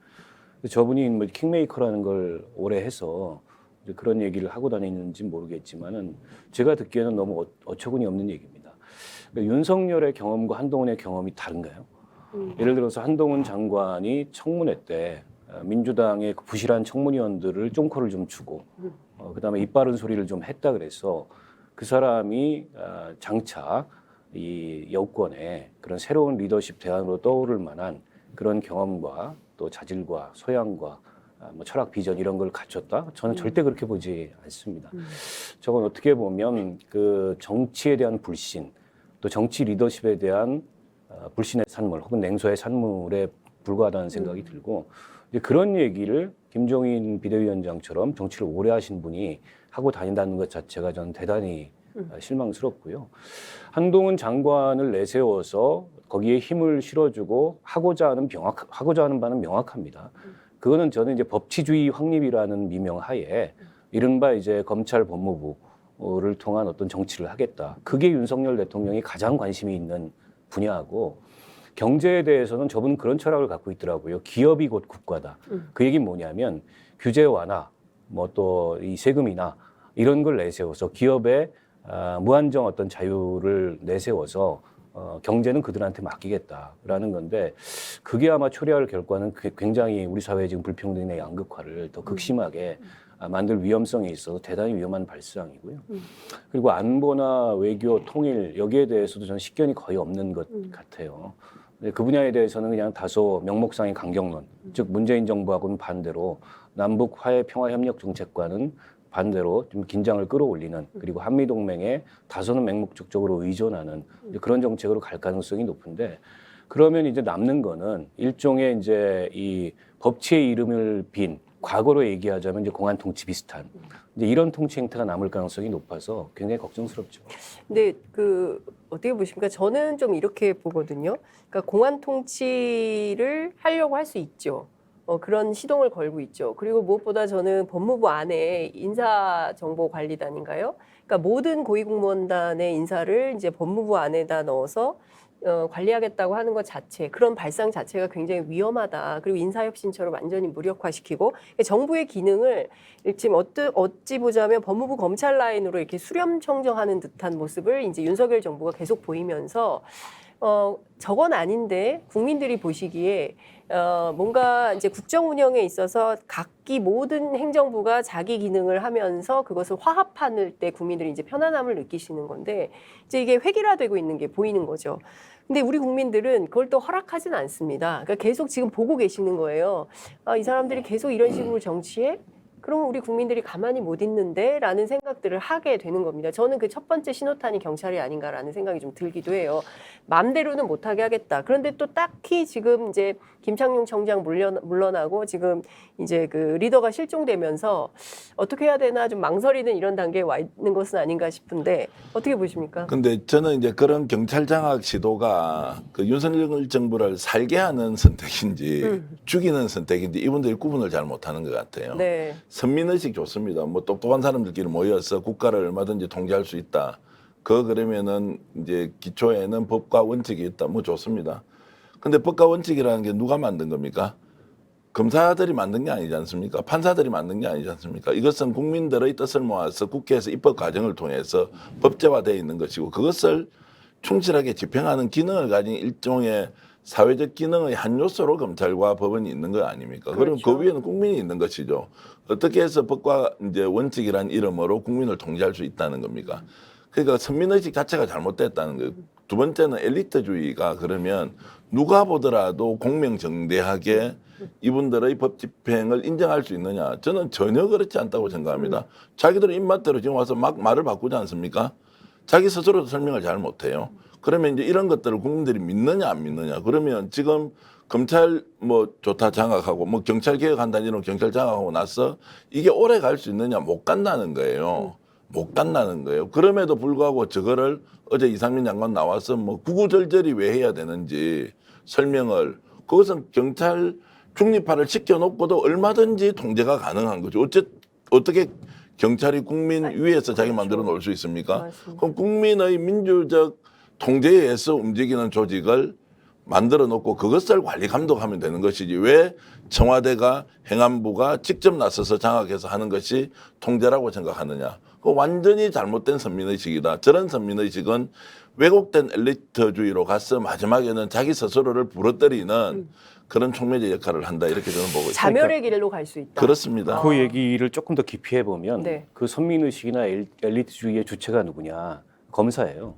저분이 뭐 킹메이커라는 걸 오래 해서 이제 그런 얘기를 하고 다니는지 모르겠지만은 제가 듣기에는 너무 어처구니 없는 얘기입니다. 그러니까 윤석열의 경험과 한동훈의 경험이 다른가요? 예를 들어서 한동훈 장관이 청문회 때 민주당의 그 부실한 청문위원들을 쫑코를 좀 주고 그다음에 입 바른 소리를 좀 했다 그래서 그 사람이 장차 이 여권의 그런 새로운 리더십 대안으로 떠오를 만한 그런 경험과 또 자질과 소양과 뭐 철학 비전 이런 걸 갖췄다? 저는 절대 그렇게 보지 않습니다. 저건 어떻게 보면 그 정치에 대한 불신, 또 정치 리더십에 대한 불신의 산물 혹은 냉소의 산물에 불과하다는 생각이 들고 이제 그런 얘기를 김종인 비대위원장처럼 정치를 오래 하신 분이 하고 다닌다는 것 자체가 저는 대단히 실망스럽고요. 한동훈 장관을 내세워서 거기에 힘을 실어주고 하고자 하는 바는 명확합니다. 그거는 저는 이제 법치주의 확립이라는 미명 하에 이른바 이제 검찰 법무부를 통한 어떤 정치를 하겠다. 그게 윤석열 대통령이 가장 관심이 있는 분야고 경제에 대해서는 저분은 그런 철학을 갖고 있더라고요. 기업이 곧 국가다. 그 얘기는 뭐냐면 규제 완화, 뭐 또 이 세금이나 이런 걸 내세워서 기업의 무한정 어떤 자유를 내세워서 경제는 그들한테 맡기겠다라는 건데 그게 아마 초래할 결과는 굉장히 우리 사회의 지금 불평등의 양극화를 더 극심하게 만들 위험성이 있어서 대단히 위험한 발상이고요. 그리고 안보나 외교, 통일 여기에 대해서도 저는 식견이 거의 없는 것 같아요. 그 분야에 대해서는 그냥 다소 명목상의 강경론, 즉 문재인 정부하고는 반대로 남북 화해 평화 협력 정책과는 반대로 좀 긴장을 끌어올리는 그리고 한미 동맹에 다소는 맹목적으로 의존하는 그런 정책으로 갈 가능성이 높은데 그러면 이제 남는 거는 일종의 이제 이 법치의 이름을 빈 과거로 얘기하자면 이제 공안 통치 비슷한 이제 이런 통치 행태가 남을 가능성이 높아서 굉장히 걱정스럽죠. 근데 그 어떻게 보십니까? 저는 좀 이렇게 보거든요. 그러니까 공안 통치를 하려고 할 수 있죠. 그런 시동을 걸고 있죠. 그리고 무엇보다 저는 법무부 안에 인사정보관리단인가요? 그러니까 모든 고위공무원단의 인사를 이제 법무부 안에다 넣어서 관리하겠다고 하는 것 자체, 그런 발상 자체가 굉장히 위험하다. 그리고 인사혁신처럼 완전히 무력화시키고 정부의 기능을 지금 어찌 보자면 법무부 검찰 라인으로 이렇게 수렴청정하는 듯한 모습을 이제 윤석열 정부가 계속 보이면서 저건 아닌데 국민들이 보시기에 뭔가 이제 국정 운영에 있어서 각기 모든 행정부가 자기 기능을 하면서 그것을 화합하는 때 국민들이 이제 편안함을 느끼시는 건데 이제 이게 획일화되고 있는 게 보이는 거죠. 근데 우리 국민들은 그걸 또 허락하진 않습니다. 그러니까 계속 지금 보고 계시는 거예요. 이 사람들이 계속 이런 식으로 정치해? 그러면 우리 국민들이 가만히 못 있는데? 라는 생각들을 하게 되는 겁니다. 저는 그 첫 번째 신호탄이 경찰이 아닌가라는 생각이 좀 들기도 해요. 마음대로는 못하게 하겠다. 그런데 또 딱히 지금 이제 김창룡 청장 물러나고 지금 이제 그 리더가 실종되면서 어떻게 해야 되나 좀 망설이는 이런 단계에 와 있는 것은 아닌가 싶은데 어떻게 보십니까? 근데 저는 이제 그런 경찰 장악 시도가 그 윤석열 정부를 살게 하는 선택인지 죽이는 선택인지 이분들이 구분을 잘 못하는 것 같아요. 네. 선민의식 좋습니다. 뭐 똑똑한 사람들끼리 모여서 국가를 얼마든지 통제할 수 있다. 그러면은 이제 기초에는 법과 원칙이 있다. 뭐 좋습니다. 근데 법과 원칙이라는 게 누가 만든 겁니까? 검사들이 만든 게 아니지 않습니까? 판사들이 만든 게 아니지 않습니까? 이것은 국민들의 뜻을 모아서 국회에서 입법 과정을 통해서 법제화되어 있는 것이고 그것을 충실하게 집행하는 기능을 가진 일종의 사회적 기능의 한 요소로 검찰과 법원이 있는 거 아닙니까? 그럼 그렇죠. 그 위에는 국민이 있는 것이죠. 어떻게 해서 법과 이제 원칙이란 이름으로 국민을 통제할 수 있다는 겁니까? 그러니까 선민의식 자체가 잘못됐다는 거예요. 두 번째는 엘리트주의가 그러면 누가 보더라도 공명정대하게 이분들의 법 집행을 인정할 수 있느냐? 저는 전혀 그렇지 않다고 생각합니다. 자기들 입맛대로 지금 와서 막 말을 바꾸지 않습니까? 자기 스스로도 설명을 잘 못해요. 그러면 이제 이런 것들을 국민들이 믿느냐 안 믿느냐? 그러면 지금 검찰 뭐 좋다 장악하고 뭐 경찰 개혁한다는 이런 경찰 장악하고 나서 이게 오래 갈 수 있느냐? 못 간다는 거예요. 못 간다는 거예요. 그럼에도 불구하고 저거를 어제 이상민 장관 나와서 뭐 구구절절히 왜 해야 되는지 설명을 그것은 경찰 중립화를 시켜놓고도 얼마든지 통제가 가능한 거죠. 어떻게 경찰이 국민 위에서 자기 마음대로 놀 수 있습니까? 맞습니다. 그럼 국민의 민주적 통제에 의해서 움직이는 조직을 만들어 놓고 그것을 관리 감독하면 되는 것이지 왜 청와대가 행안부가 직접 나서서 장악해서 하는 것이 통제라고 생각하느냐. 그 완전히 잘못된 선민의식이다. 저런 선민의식은 왜곡된 엘리트주의로 가서 마지막에는 자기 스스로를 부러뜨리는 그런 촉매제 역할을 한다. 이렇게 저는 보고 있습니다. 자멸의 길로 갈 수 있다. 그렇습니다. 그 얘기를 조금 더 깊이 해보면 네. 그 선민의식이나 엘리트주의의 주체가 누구냐? 검사예요.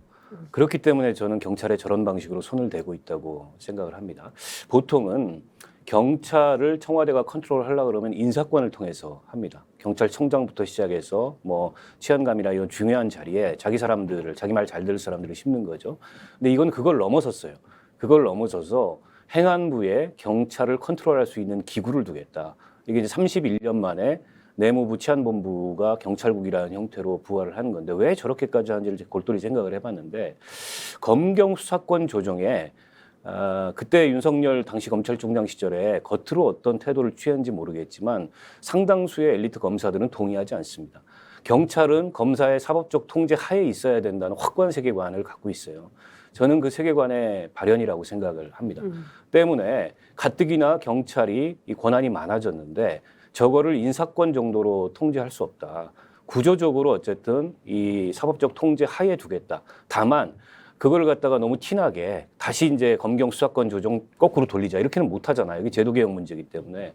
그렇기 때문에 저는 경찰에 저런 방식으로 손을 대고 있다고 생각을 합니다. 보통은 경찰을 청와대가 컨트롤하려고 그러면 인사권을 통해서 합니다. 경찰청장부터 시작해서 뭐 치안감이나 이런 중요한 자리에 자기 사람들을 자기 말 잘 들을 사람들을 심는 거죠. 근데 이건 그걸 넘어섰어요. 그걸 넘어서서 행안부에 경찰을 컨트롤할 수 있는 기구를 두겠다. 이게 이제 31년 만에 내무부 치안본부가 경찰국이라는 형태로 부활을 하는 건데 왜 저렇게까지 하는지를 골똘히 생각을 해봤는데 검경 수사권 조정에 그때 윤석열 당시 검찰총장 시절에 겉으로 어떤 태도를 취했는지 모르겠지만 상당수의 엘리트 검사들은 동의하지 않습니다. 경찰은 검사의 사법적 통제 하에 있어야 된다는 확고한 세계관을 갖고 있어요. 저는 그 세계관의 발현이라고 생각을 합니다. 때문에 가뜩이나 경찰이 이 권한이 많아졌는데 저거를 인사권 정도로 통제할 수 없다. 구조적으로 어쨌든 이 사법적 통제 하에 두겠다. 다만 그걸 갖다가 너무 티나게 다시 이제 검경 수사권 조정 거꾸로 돌리자 이렇게는 못 하잖아요. 이게 제도 개혁 문제이기 때문에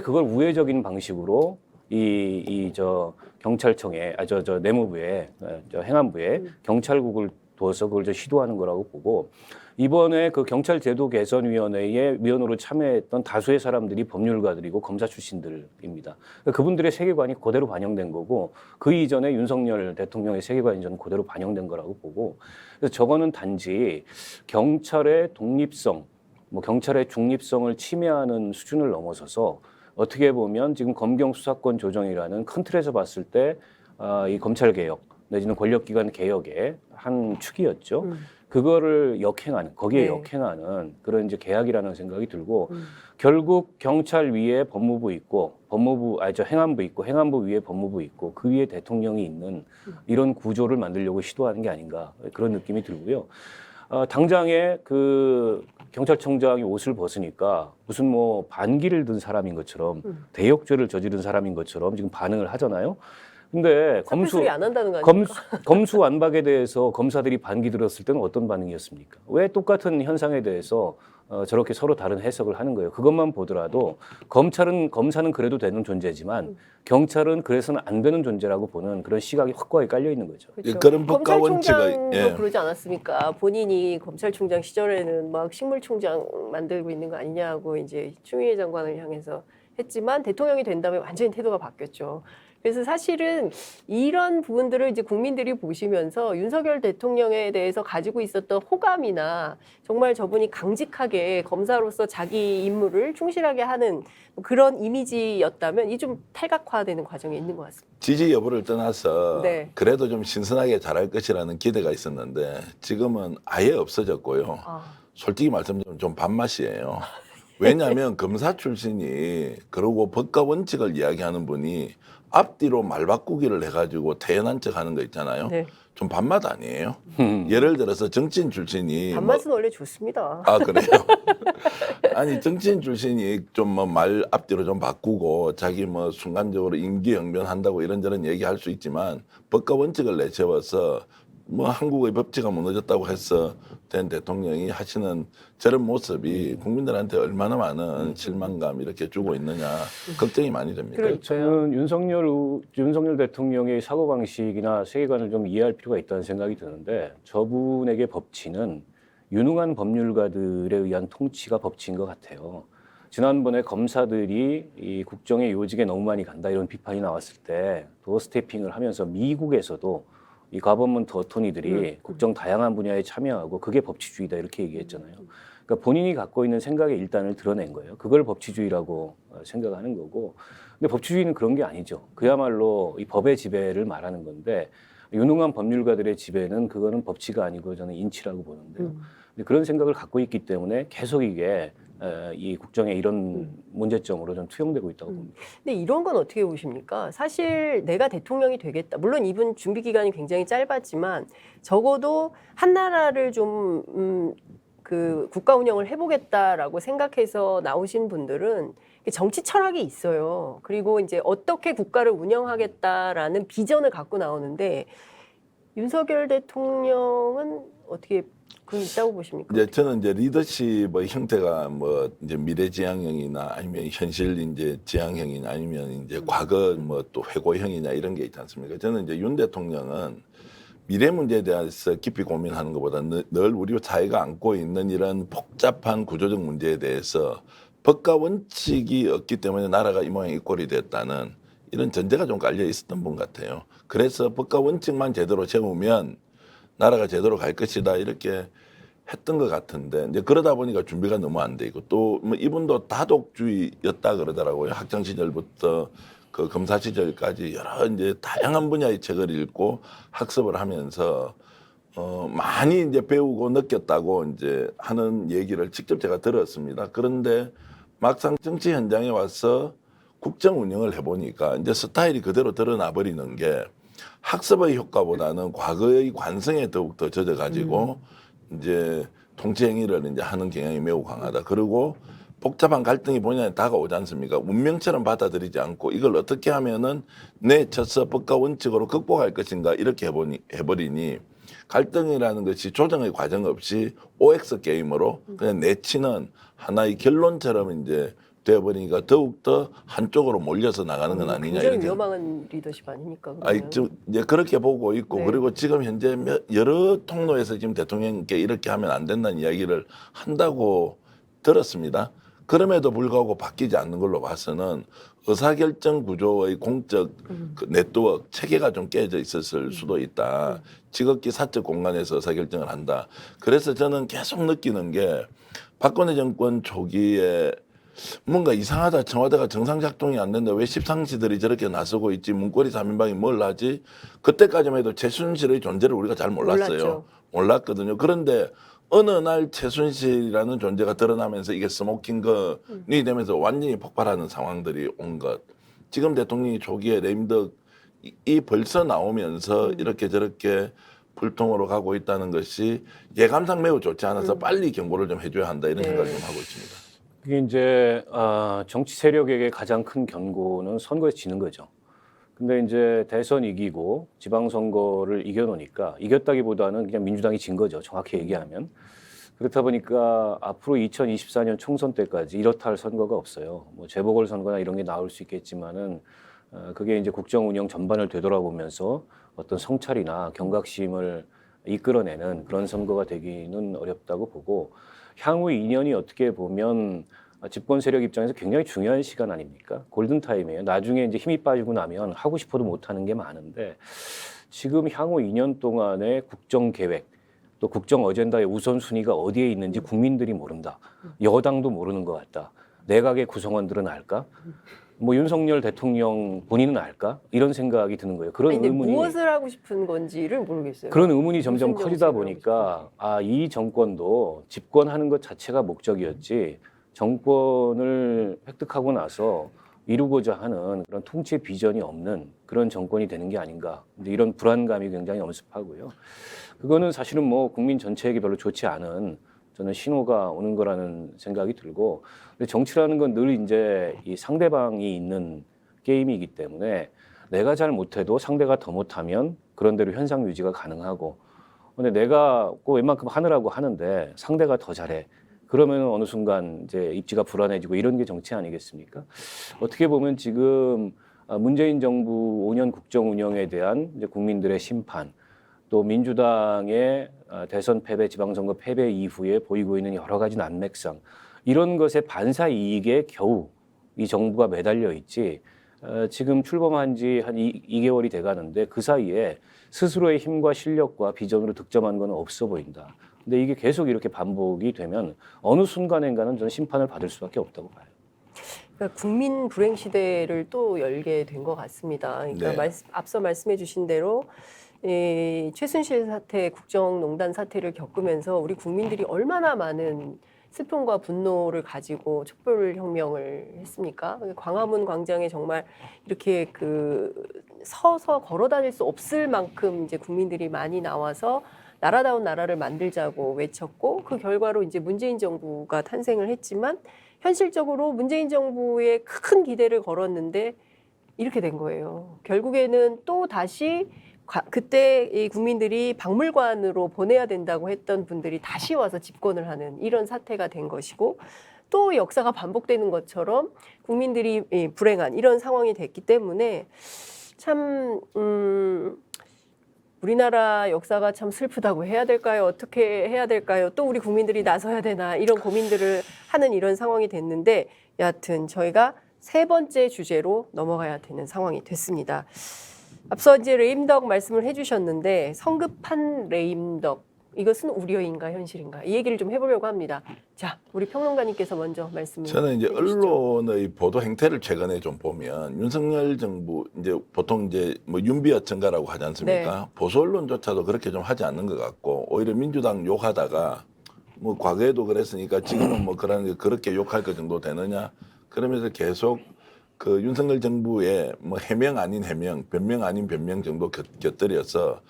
그걸 우회적인 방식으로 저 경찰청에 저 내무부에 저 행안부에 경찰국을 둬서 그걸 시도하는 거라고 보고 이번에 그 경찰 제도 개선위원회의 위원으로 참여했던 다수의 사람들이 법률가들이고 검사 출신들입니다. 그러니까 그분들의 세계관이 그대로 반영된 거고 그 이전에 윤석열 대통령의 세계관이 저는 그대로 반영된 거라고 보고 그래서 저거는 단지 경찰의 독립성, 뭐 경찰의 중립성을 침해하는 수준을 넘어서서 어떻게 보면 지금 검경 수사권 조정이라는 큰 틀에서 봤을 때 이 검찰 개혁 내지는 권력기관 개혁의 한 축이었죠. 그거를 역행하는 거기에 네. 역행하는 그런 이제 계약이라는 생각이 들고 결국 경찰 위에 법무부 있고 행안부 있고 행안부 위에 법무부 있고 그 위에 대통령이 있는 이런 구조를 만들려고 시도하는 게 아닌가 그런 느낌이 들고요. 당장에 그 경찰청장이 옷을 벗으니까 무슨 뭐 반기를 든 사람인 것처럼 대역죄를 저지른 사람인 것처럼 지금 반응을 하잖아요. 근데 사표수리 안 한다는 거 아닙니까? 검수완박에 대해서 검사들이 반기 들었을 때는 어떤 반응이었습니까? 왜 똑같은 현상에 대해서 저렇게 서로 다른 해석을 하는 거예요? 그것만 보더라도 검사는 그래도 되는 존재지만 경찰은 그래서는 안 되는 존재라고 보는 그런 시각이 확고하게 깔려 있는 거죠. 그렇죠. 그런 법과 검찰총장도 원칙을, 그러지 않았습니까? 본인이 검찰총장 시절에는 막 식물총장 만들고 있는 거 아니냐고 이제 추미애 장관을 향해서 했지만 대통령이 된 다음에 완전히 태도가 바뀌었죠. 그래서 사실은 이런 부분들을 이제 국민들이 보시면서 윤석열 대통령에 대해서 가지고 있었던 호감이나 정말 저분이 강직하게 검사로서 자기 임무를 충실하게 하는 그런 이미지였다면 이 좀 탈각화되는 과정에 있는 것 같습니다. 지지 여부를 떠나서 네. 그래도 좀 신선하게 잘할 것이라는 기대가 있었는데 지금은 아예 없어졌고요. 솔직히 말씀드리면 좀 밥맛이에요. 왜냐하면 검사 출신이 그러고 법과 원칙을 이야기하는 분이 앞뒤로 말 바꾸기를 해가지고 태연한 척 하는 거 있잖아요. 네. 좀 밥맛 아니에요? 예를 들어서 정치인 출신이 밥맛은 원래 좋습니다. 아 그래요? 아니 정치인 출신이 좀 뭐 말 앞뒤로 좀 바꾸고 자기 뭐 순간적으로 임기응변한다고 이런저런 얘기할 수 있지만 법과 원칙을 내세워서 뭐 한국의 법치가 무너졌다고 해서 된 대통령이 하시는 저런 모습이 국민들한테 얼마나 많은 실망감 이렇게 주고 있느냐 걱정이 많이 됩니다. 그렇죠. 저는 윤석열 대통령의 사고방식이나 세계관을 좀 이해할 필요가 있다는 생각이 드는데 저분에게 법치는 유능한 법률가들에 의한 통치가 법치인 것 같아요. 지난번에 검사들이 이 국정의 요직에 너무 많이 간다 이런 비판이 나왔을 때 도어 스태핑을 하면서 미국에서도 이 가버먼트 어토니들이 국정 다양한 분야에 참여하고 그게 법치주의다 이렇게 얘기했잖아요. 그러니까 본인이 갖고 있는 생각의 일단을 드러낸 거예요. 그걸 법치주의라고 생각하는 거고. 근데 법치주의는 그런 게 아니죠. 그야말로 이 법의 지배를 말하는 건데 유능한 법률가들의 지배는 그거는 법치가 아니고 저는 인치라고 보는데요. 근데 그런 생각을 갖고 있기 때문에 계속 이게 이 국정에 이런 문제점으로 좀 투영되고 있다고 봅니다. 근데 이런 건 어떻게 보십니까? 사실 내가 대통령이 되겠다. 물론 이분 준비 기간이 굉장히 짧았지만 적어도 한 나라를 좀 그 국가 운영을 해보겠다라고 생각해서 나오신 분들은 정치 철학이 있어요. 그리고 이제 어떻게 국가를 운영하겠다라는 비전을 갖고 나오는데 윤석열 대통령은 어떻게 그 있다고 보십니까? 이제 저는 이제 리더십의 형태가 뭐 이제 미래지향형이나 아니면 현실 이제 지향형이나 아니면 이제 과거 뭐 또 회고형이냐 이런 게 있지 않습니까? 저는 이제 윤 대통령은 미래 문제에 대해서 깊이 고민하는 것보다 늘 우리 사회가 안고 있는 이런 복잡한 구조적 문제에 대해서 법과 원칙이 없기 때문에 나라가 이 모양 이 꼴이 됐다는 이런 전제가 좀 깔려 있었던 분 같아요. 그래서 법과 원칙만 제대로 세우면 나라가 제대로 갈 것이다 이렇게 했던 것 같은데 이제 그러다 보니까 준비가 너무 안 돼 있고 또 뭐 이분도 다독주의였다 그러더라고요. 학창 시절부터 그 검사 시절까지 여러 이제 다양한 분야의 책을 읽고 학습을 하면서 많이 이제 배우고 느꼈다고 이제 하는 얘기를 직접 제가 들었습니다. 그런데 막상 정치 현장에 와서 국정 운영을 해보니까 이제 스타일이 그대로 드러나 버리는 게 학습의 효과보다는 과거의 관성에 더욱더 젖어가지고 이제 통치 행위를 이제 하는 경향이 매우 강하다. 그리고 복잡한 갈등이 본인에 다가오지 않습니까? 운명처럼 받아들이지 않고 이걸 어떻게 하면은 내 처서법과 원칙으로 극복할 것인가 이렇게 해버리니 갈등이라는 것이 조정의 과정 없이 OX 게임으로 그냥 내치는 하나의 결론처럼 이제 되어버리니까 더욱더 한쪽으로 몰려서 나가는 건 아니냐 굉장히 이렇게. 위험한 리더십 아닙니까? 아니, 이제 그렇게 보고 있고 네. 그리고 지금 현재 여러 통로에서 지금 대통령께 이렇게 하면 안 된다는 이야기를 한다고 들었습니다. 그럼에도 불구하고 바뀌지 않는 걸로 봐서는 의사결정 구조의 공적 그 네트워크 체계가 좀 깨져 있었을 수도 있다. 지극히 사적 공간에서 의사결정을 한다. 그래서 저는 계속 느끼는 게 박근혜 정권 초기에 뭔가 이상하다. 청와대가 정상 작동이 안 된다. 왜 십상시들이 저렇게 나서고 있지? 문고리 3인방이 뭘 하지? 그때까지만 해도 최순실의 존재를 우리가 잘 몰랐어요. 몰랐죠. 몰랐거든요. 그런데 어느 날 최순실이라는 존재가 드러나면서 이게 스모킹건이 되면서 완전히 폭발하는 상황들이 온 것. 지금 대통령이 초기에 레임덕이 벌써 나오면서 이렇게 저렇게 불통으로 가고 있다는 것이 예감상 매우 좋지 않아서 빨리 경고를 좀 해줘야 한다 이런 네. 생각을 좀 하고 있습니다. 그게 이제 정치 세력에게 가장 큰 경고는 선거에서 지는 거죠. 근데 이제 대선 이기고 지방선거를 이겨놓으니까 이겼다기보다는 그냥 민주당이 진 거죠. 정확히 얘기하면. 그렇다 보니까 앞으로 2024년 총선 때까지 이렇다 할 선거가 없어요. 뭐 재보궐선거나 이런 게 나올 수 있겠지만은 그게 이제 국정 운영 전반을 되돌아보면서 어떤 성찰이나 경각심을 이끌어내는 그런 선거가 되기는 어렵다고 보고 향후 2년이 어떻게 보면 집권 세력 입장에서 굉장히 중요한 시간 아닙니까? 골든타임이에요. 나중에 이제 힘이 빠지고 나면 하고 싶어도 못하는 게 많은데 지금 향후 2년 동안의 국정 계획 또 국정 어젠다의 우선순위가 어디에 있는지 국민들이 모른다. 여당도 모르는 것 같다. 내각의 구성원들은 알까? 뭐 윤석열 대통령 본인은 알까? 이런 생각이 드는 거예요. 그런 아니, 근데 의문이 무엇을 하고 싶은 건지를 모르겠어요. 그런 의문이 점점 무슨 커지다 정책을 보니까 이 정권도 집권하는 것 자체가 목적이었지 정권을 획득하고 나서 이루고자 하는 그런 통치 비전이 없는 그런 정권이 되는 게 아닌가. 근데 이런 불안감이 굉장히 엄습하고요. 그거는 사실은 뭐 국민 전체에게 별로 좋지 않은 저는 신호가 오는 거라는 생각이 들고 근데 정치라는 건 늘 이제 이 상대방이 있는 게임이기 때문에 내가 잘 못해도 상대가 더 못하면 그런 대로 현상 유지가 가능하고 근데 내가 꼭 웬만큼 하느라고 하는데 상대가 더 잘해. 그러면 어느 순간 이제 입지가 불안해지고 이런 게 정치 아니겠습니까? 어떻게 보면 지금 문재인 정부 5년 국정 운영에 대한 이제 국민들의 심판 또 민주당의 대선 패배, 지방선거 패배 이후에 보이고 있는 여러 가지 난맥상 이런 것의 반사 이익에 겨우 이 정부가 매달려 있지 지금 출범한 지 한 2개월이 돼 가는데 그 사이에 스스로의 힘과 실력과 비전으로 득점한 건 없어 보인다. 근데 이게 계속 이렇게 반복이 되면 어느 순간인가는 저는 심판을 받을 수밖에 없다고 봐요. 그러니까 국민 불행 시대를 또 열게 된 것 같습니다. 그러니까 네. 앞서 말씀해 주신 대로 이 최순실 사태, 국정농단 사태를 겪으면서 우리 국민들이 얼마나 많은 슬픔과 분노를 가지고 촛불혁명을 했습니까? 광화문 광장에 정말 이렇게 서서 걸어 다닐 수 없을 만큼 이제 국민들이 많이 나와서 나라다운 나라를 만들자고 외쳤고 그 결과로 이제 문재인 정부가 탄생을 했지만 현실적으로 문재인 정부에 큰 기대를 걸었는데 이렇게 된 거예요. 결국에는 또 다시 그때 이 국민들이 박물관으로 보내야 된다고 했던 분들이 다시 와서 집권을 하는 이런 사태가 된 것이고 또 역사가 반복되는 것처럼 국민들이 불행한 이런 상황이 됐기 때문에 참 우리나라 역사가 참 슬프다고 해야 될까요? 어떻게 해야 될까요? 또 우리 국민들이 나서야 되나 이런 고민들을 하는 이런 상황이 됐는데 여하튼 저희가 세 번째 주제로 넘어가야 되는 상황이 됐습니다. 앞서 이제 레임덕 말씀을 해주셨는데 성급한 레임덕 이것은 우려인가 현실인가 이 얘기를 좀 해보려고 합니다. 자, 우리 평론가님께서 먼저 말씀을 저는 이제 해주시죠. 언론의 보도 행태를 최근에 좀 보면 윤석열 정부 이제 보통 이제 뭐 윤비어 증가라고 하지 않습니까? 네. 보수 언론조차도 그렇게 좀 하지 않는 것 같고 오히려 민주당 욕하다가 뭐 과거에도 그랬으니까 지금은 뭐 그렇게 욕할 것 정도 되느냐 그러면서 계속 그 윤석열 정부의 뭐 해명 아닌 해명, 변명 아닌 변명 정도 곁들여서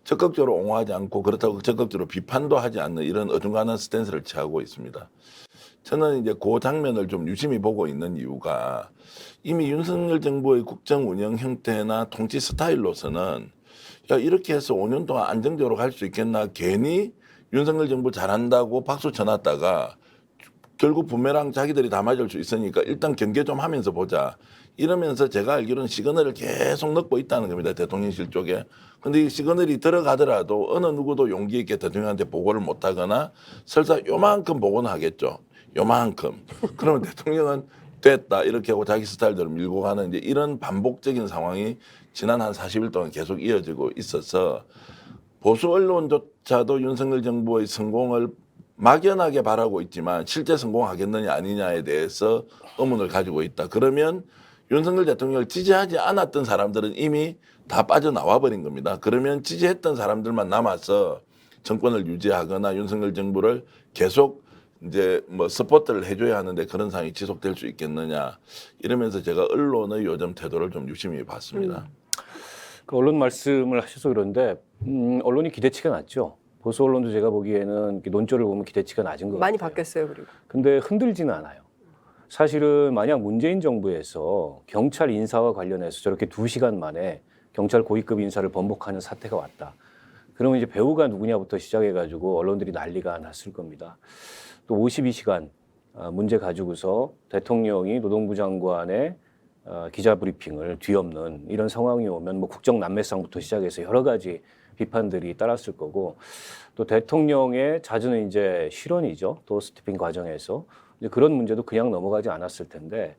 적극적으로 옹호하지 않고 그렇다고 적극적으로 비판도 하지 않는 이런 어중간한 스탠스를 취하고 있습니다. 저는 이제 그 장면을 좀 유심히 보고 있는 이유가 이미 윤석열 정부의 국정 운영 형태나 통치 스타일로서는 야, 이렇게 해서 5년 동안 안정적으로 갈 수 있겠나 괜히 윤석열 정부 잘한다고 박수 쳐놨다가 결국 부메랑 자기들이 다 맞을 수 있으니까 일단 경계 좀 하면서 보자. 이러면서 제가 알기로는 시그널을 계속 넣고 있다는 겁니다. 대통령실 쪽에. 근데 이 시그널이 들어가더라도 어느 누구도 용기 있게 대통령한테 보고를 못 하거나 설사 요만큼 보고는 하겠죠. 요만큼. 그러면 대통령은 됐다 이렇게 하고 자기 스타일대로 밀고 가는 이제 이런 반복적인 상황이 지난 한 40일 동안 계속 이어지고 있어서 보수 언론조차도 윤석열 정부의 성공을 막연하게 바라고 있지만 실제 성공하겠느냐 아니냐에 대해서 의문을 가지고 있다. 그러면 윤석열 대통령을 지지하지 않았던 사람들은 이미 다 빠져나와 버린 겁니다. 그러면 지지했던 사람들만 남아서 정권을 유지하거나 윤석열 정부를 계속 이제 뭐 서포트를 해줘야 하는데 그런 상황이 지속될 수 있겠느냐 이러면서 제가 언론의 요즘 태도를 좀 유심히 봤습니다. 그 언론 말씀을 하셔서 그런데 언론이 기대치가 낮죠. 보수 언론도 제가 보기에는 이렇게 논조를 보면 기대치가 낮은 것 많이 같아요. 바뀌었어요, 그리고. 근데 흔들지는 않아요. 사실은 만약 문재인 정부에서 경찰 인사와 관련해서 저렇게 2시간 만에 경찰 고위급 인사를 번복하는 사태가 왔다. 그러면 이제 배우가 누구냐부터 시작해가지고 언론들이 난리가 났을 겁니다. 또 52시간 문제 가지고서 대통령이 노동부 장관의 기자 브리핑을 뒤엎는 이런 상황이 오면 뭐 국정 난매상부터 시작해서 여러 가지 비판들이 따랐을 거고 또 대통령의 잦은 이제 실언이죠. 도스티핑 과정에서 이제 그런 문제도 그냥 넘어가지 않았을 텐데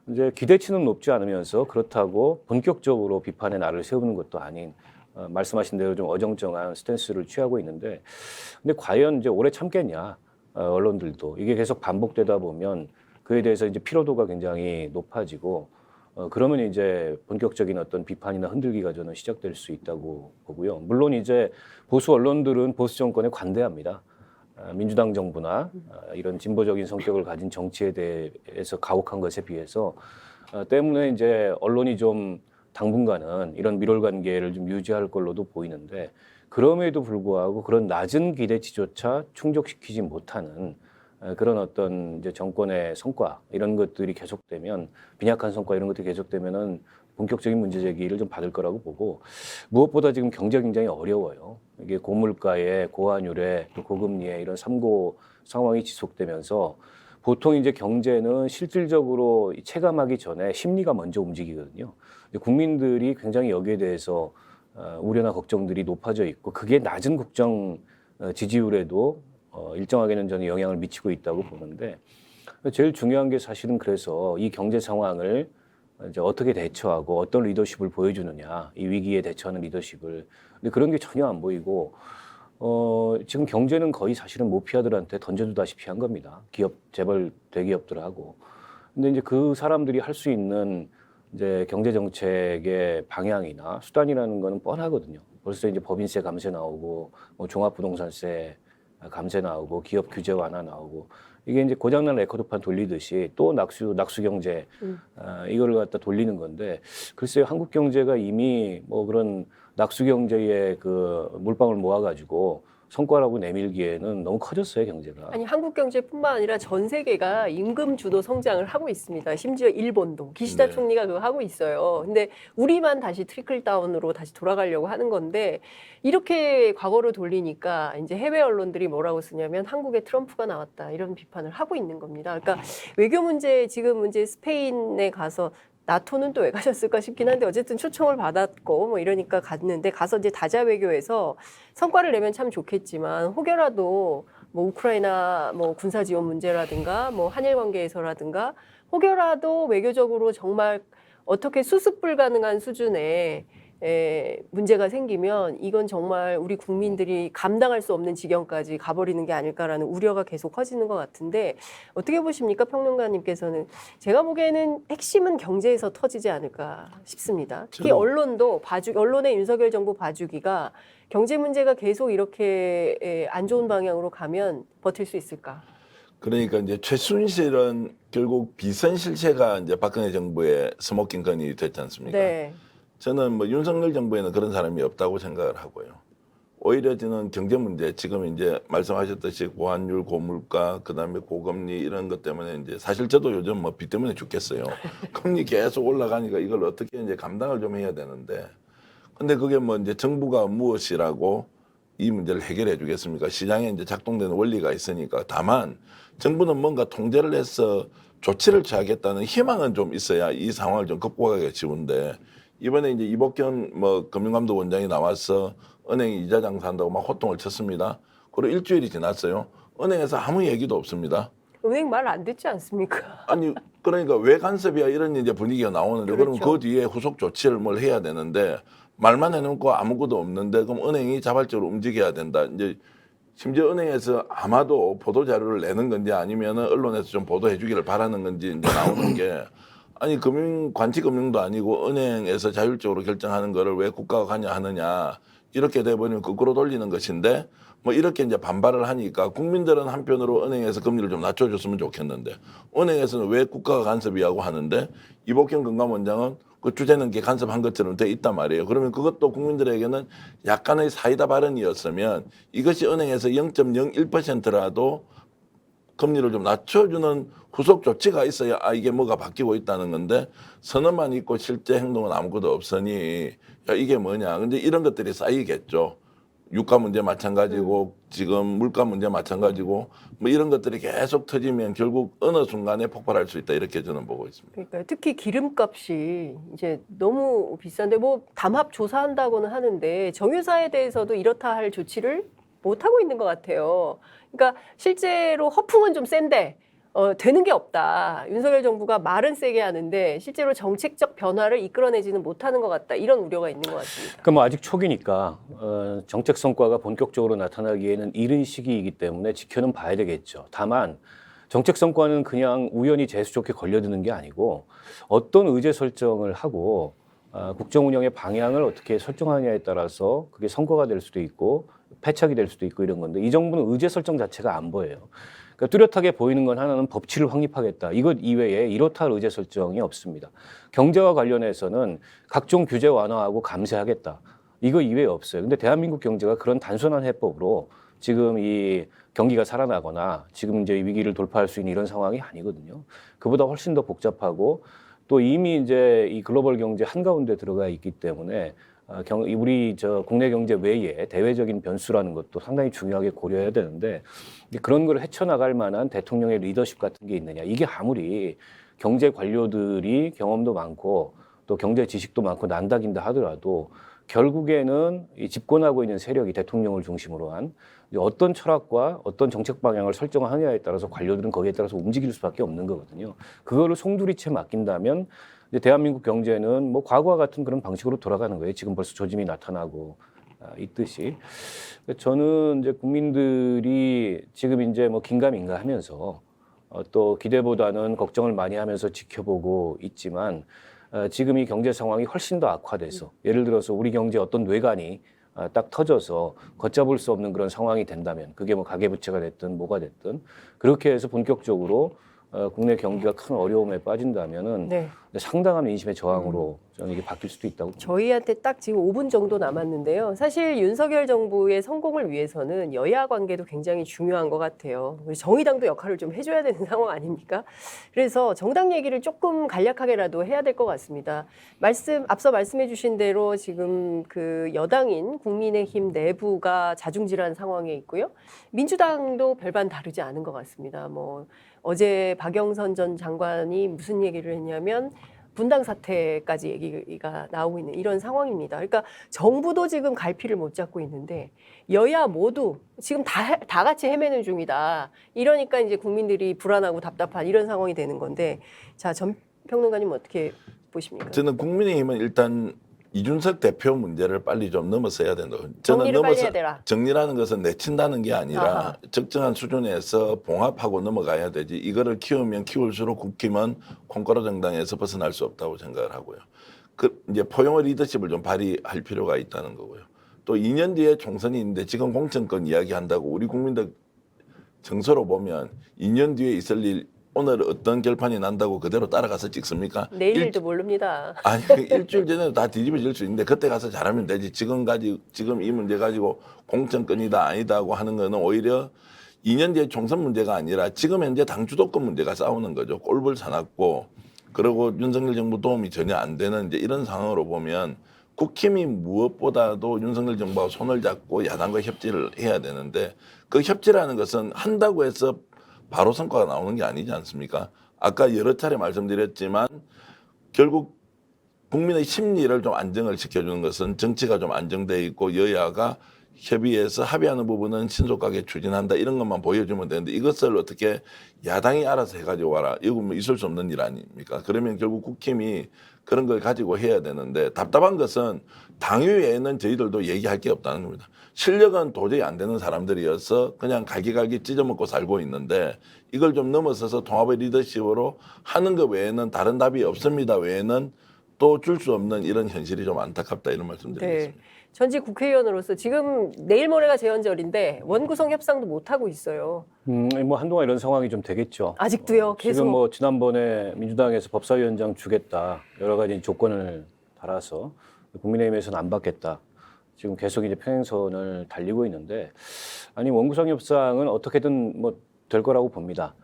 이제 기대치는 높지 않으면서 그렇다고 본격적으로 비판의 날을 세우는 것도 아닌 말씀하신 대로 좀 어정쩡한 스탠스를 취하고 있는데 근데 과연 이제 오래 참겠냐 언론들도 이게 계속 반복되다 보면 그에 대해서 이제 피로도가 굉장히 높아지고 그러면 이제 본격적인 어떤 비판이나 흔들기가 저는 시작될 수 있다고 보고요. 물론 이제 보수 언론들은 보수 정권에 관대합니다. 민주당 정부나 이런 진보적인 성격을 가진 정치에 대해서 가혹한 것에 비해서 때문에 이제 언론이 좀 당분간은 이런 밀월 관계를 좀 유지할 걸로도 보이는데 그럼에도 불구하고 그런 낮은 기대치조차 충족시키지 못하는 그런 어떤 이제 정권의 성과 이런 것들이 계속되면 빈약한 성과 이런 것들이 계속되면은 본격적인 문제 제기를 좀 받을 거라고 보고 무엇보다 지금 경제 굉장히 어려워요. 이게 고물가에 고환율에 또 고금리에 이런 삼고 상황이 지속되면서 보통 이제 경제는 실질적으로 체감하기 전에 심리가 먼저 움직이거든요. 국민들이 굉장히 여기에 대해서 우려나 걱정들이 높아져 있고 그게 낮은 국정 지지율에도 일정하게는 저는 영향을 미치고 있다고 보는데 제일 중요한 게 사실은 그래서 이 경제 상황을 이제 어떻게 대처하고 어떤 리더십을 보여주느냐 이 위기에 대처하는 리더십을 근데 그런 게 전혀 안 보이고 지금 경제는 거의 사실은 모피아들한테 던져두다시피 한 겁니다. 기업 재벌 대기업들하고 근데 이제 그 사람들이 할 수 있는 이제 경제 정책의 방향이나 수단이라는 거는 뻔하거든요. 벌써 이제 법인세 감세 나오고 뭐 종합부동산세 감세 나오고 기업 규제 완화 나오고 이게 이제 고장난 레코드판 돌리듯이 또 낙수 경제 이거를 갖다 돌리는 건데 글쎄요 한국 경제가 이미 뭐 그런 낙수 경제의 그 물방울 모아가지고 성과라고 내밀기에는 너무 커졌어요 경제가. 아니 한국 경제뿐만 아니라 전 세계가 임금 주도 성장을 하고 있습니다. 심지어 일본도 기시다 네. 총리가 그거 하고 있어요. 근데 우리만 다시 트리클 다운으로 다시 돌아가려고 하는 건데 이렇게 과거로 돌리니까 이제 해외 언론들이 뭐라고 쓰냐면 한국에 트럼프가 나왔다 이런 비판을 하고 있는 겁니다. 그러니까 외교 문제 지금 이제 스페인에 가서 나토는 또 왜 가셨을까 싶긴 한데 어쨌든 초청을 받았고 뭐 이러니까 갔는데 가서 이제 다자 외교에서 성과를 내면 참 좋겠지만 혹여라도 뭐 우크라이나 뭐 군사 지원 문제라든가 뭐 한일 관계에서라든가 혹여라도 외교적으로 정말 어떻게 수습 불가능한 수준의 문제가 생기면 이건 정말 우리 국민들이 감당할 수 없는 지경까지 가버리는 게 아닐까라는 우려가 계속 커지는 것 같은데 어떻게 보십니까 평론가님께서는? 제가 보기에는 핵심은 경제에서 터지지 않을까 싶습니다. 특히 언론도 언론의 윤석열 정부 봐주기가 경제 문제가 계속 이렇게 안 좋은 방향으로 가면 버틸 수 있을까? 그러니까 이제 최순실은 결국 비선 실세가 이제 박근혜 정부의 스모킹 건이 됐지 않습니까? 네. 저는 뭐 윤석열 정부에는 그런 사람이 없다고 생각을 하고요. 오히려 저는 경제 문제, 지금 이제 말씀하셨듯이 고환율, 고물가, 그다음에 고금리 이런 것 때문에 이제 사실 저도 요즘 뭐 빚 때문에 죽겠어요. 금리 계속 올라가니까 이걸 어떻게 이제 감당을 좀 해야 되는데, 근데 그게 뭐 이제 정부가 무엇이라고 이 문제를 해결해 주겠습니까? 시장에 이제 작동되는 원리가 있으니까. 다만 정부는 뭔가 통제를 해서 조치를 취하겠다는 희망은 좀 있어야 이 상황을 좀 극복하기가 쉬운데, 이번에 이제 이복현 뭐 금융감독원장이 나와서 은행이 이자 장사한다고 막 호통을 쳤습니다. 그리고 일주일이 지났어요. 은행에서 아무 얘기도 없습니다. 은행 말 안 듣지 않습니까? 아니 그러니까 왜 간섭이야 이런 이제 분위기가 나오는데, 그러면 그렇죠. 그 뒤에 후속 조치를 뭘 해야 되는데 말만 해놓고 아무것도 없는데, 그럼 은행이 자발적으로 움직여야 된다. 이제 심지어 은행에서 아마도 보도 자료를 내는 건지 아니면 언론에서 좀 보도해 주기를 바라는 건지 이제 나오는 게, 아니 관치금융도 아니고 은행에서 자율적으로 결정하는 거를 왜 국가가 관여하느냐, 이렇게 돼버리면 거꾸로 돌리는 것인데, 뭐 이렇게 이제 반발을 하니까 국민들은 한편으로 은행에서 금리를 좀 낮춰줬으면 좋겠는데, 은행에서는 왜 국가가 간섭이라고 하는데 이복현 금감원장은 그 주제는 게 간섭한 것처럼 돼 있단 말이에요. 그러면 그것도 국민들에게는 약간의 사이다 발언이었으면 이것이 은행에서 0.01%라도 금리를 좀 낮춰주는 후속 조치가 있어야 이게 뭐가 바뀌고 있다는 건데, 선언만 있고 실제 행동은 아무것도 없으니 야, 이게 뭐냐. 근데 이런 것들이 쌓이겠죠. 유가 문제 마찬가지고 지금 물가 문제 마찬가지고 뭐 이런 것들이 계속 터지면 결국 어느 순간에 폭발할 수 있다, 이렇게 저는 보고 있습니다. 그러니까 특히 기름값이 이제 너무 비싼데 뭐 담합 조사한다고는 하는데 정유사에 대해서도 이렇다 할 조치를 못 하고 있는 것 같아요. 그러니까 실제로 허풍은 좀 센데 되는 게 없다. 윤석열 정부가 말은 세게 하는데 실제로 정책적 변화를 이끌어내지는 못하는 것 같다. 이런 우려가 있는 것 같습니다. 그러니까 뭐 아직 초기니까 정책 성과가 본격적으로 나타나기에는 이른 시기이기 때문에 지켜는 봐야 되겠죠. 다만 정책 성과는 그냥 우연히 재수 좋게 걸려드는 게 아니고 어떤 의제 설정을 하고 국정 운영의 방향을 어떻게 설정하느냐에 따라서 그게 성과가 될 수도 있고 패착이 될 수도 있고 이런 건데, 이 정부는 의제 설정 자체가 안 보여요. 그러니까 뚜렷하게 보이는 건 하나는 법치를 확립하겠다. 이것 이외에 이렇다 할 의제 설정이 없습니다. 경제와 관련해서는 각종 규제 완화하고 감세하겠다. 이거 이외에 없어요. 근데 대한민국 경제가 그런 단순한 해법으로 지금 이 경기가 살아나거나 지금 이제 위기를 돌파할 수 있는 이런 상황이 아니거든요. 그보다 훨씬 더 복잡하고, 또 이미 이제 이 글로벌 경제 한가운데 들어가 있기 때문에 우리 국내 경제 외에 대외적인 변수라는 것도 상당히 중요하게 고려해야 되는데, 그런 걸 헤쳐나갈 만한 대통령의 리더십 같은 게 있느냐. 이게 아무리 경제 관료들이 경험도 많고 또 경제 지식도 많고 난다긴다 하더라도 결국에는 이 집권하고 있는 세력이 대통령을 중심으로 한 어떤 철학과 어떤 정책 방향을 설정하느냐에 따라서 관료들은 거기에 따라서 움직일 수밖에 없는 거거든요. 그거를 송두리째 맡긴다면 이제 대한민국 경제는 뭐 과거와 같은 그런 방식으로 돌아가는 거예요. 지금 벌써 조짐이 나타나고 있듯이. 저는 이제 국민들이 지금 이제 뭐 긴가민가 하면서 또 기대보다는 걱정을 많이 하면서 지켜보고 있지만, 지금 이 경제 상황이 훨씬 더 악화돼서, 예를 들어서 우리 경제 어떤 뇌관이 딱 터져서 걷잡을 수 없는 그런 상황이 된다면, 그게 뭐 가계부채가 됐든 뭐가 됐든 그렇게 해서 본격적으로 국내 경기가 큰 어려움에 빠진다면은 네. 상당한 민심의 저항으로 저는 이게 바뀔 수도 있다고 봅니다. 저희한테 딱 지금 5분 정도 남았는데요. 사실 윤석열 정부의 성공을 위해서는 여야 관계도 굉장히 중요한 것 같아요. 우리 정의당도 역할을 좀 해줘야 되는 상황 아닙니까? 그래서 정당 얘기를 조금 간략하게라도 해야 될 것 같습니다. 앞서 말씀해 주신 대로 지금 그 여당인 국민의힘 내부가 자중질환 상황에 있고요. 민주당도 별반 다르지 않은 것 같습니다. 뭐 어제 박영선 전 장관이 무슨 얘기를 했냐면 분당 사태까지 얘기가 나오고 있는 이런 상황입니다. 그러니까 정부도 지금 갈피를 못 잡고 있는데 여야 모두 지금 다 같이 헤매는 중이다. 이러니까 이제 국민들이 불안하고 답답한 이런 상황이 되는 건데, 자, 전 평론가님 어떻게 보십니까? 저는 국민의힘은 일단 이준석 대표 문제를 빨리 좀 넘어서야 된다고. 저는 정리를 빨리 해야 되라. 정리라는 것은 내친다는 게 아니라 아하. 적정한 수준에서 봉합하고 넘어가야 되지. 이거를 키우면 키울수록 국힘은 콩가루 정당에서 벗어날 수 없다고 생각을 하고요. 이제 포용의 리더십을 좀 발휘할 필요가 있다는 거고요. 또 2년 뒤에 총선이 있는데 지금 공천권 이야기한다고 우리 국민들 정서로 보면 2년 뒤에 있을 일 오늘 어떤 결판이 난다고 그대로 따라가서 찍습니까? 내일 일도 모릅니다. 아니 그 일주일 전에도 다 뒤집어질 수 있는데 그때 가서 잘하면 되지. 지금 이 문제 가지고 공천권이다 아니다고 하는 거는 오히려 2년 뒤에 총선 문제가 아니라 지금 현재 당 주도권 문제가 싸우는 거죠. 꼴불 사납고 그리고 윤석열 정부 도움이 전혀 안 되는 이제 이런 상황으로 보면 국힘이 무엇보다도 윤석열 정부와 손을 잡고 야당과 협치를 해야 되는데 그 협치라는 것은 한다고 해서 바로 성과가 나오는 게 아니지 않습니까? 아까 여러 차례 말씀드렸지만 결국 국민의 심리를 좀 안정을 시켜주는 것은 정치가 좀 안정돼 있고 여야가 협의해서 합의하는 부분은 신속하게 추진한다 이런 것만 보여주면 되는데 이것을 어떻게 야당이 알아서 해가지고 와라 이건 뭐 있을 수 없는 일 아닙니까? 그러면 결국 국힘이 그런 걸 가지고 해야 되는데 답답한 것은 당위에는 저희들도 얘기할 게 없다는 겁니다. 실력은 도저히 안 되는 사람들이어서 그냥 갈기갈기 찢어먹고 살고 있는데 이걸 좀 넘어서서 통합의 리더십으로 하는 것 외에는 다른 답이 없습니다. 외에는 또 줄 수 없는 이런 현실이 좀 안타깝다 이런 말씀드리겠습니다. 네. 전직 국회의원으로서 지금 내일 모레가 재연절인데 원구성 협상도 못 하고 있어요. 뭐 한동안 이런 상황이 좀 되겠죠. 아직도요. 계속. 지금 뭐 지난번에 민주당에서 법사위원장 주겠다 여러 가지 조건을 달아서 국민의힘에서는 안 받겠다. 지금 계속 이제 평행선을 달리고 있는데 아니 원구성 협상은 어떻게든 뭐 될 거라고 봅니다.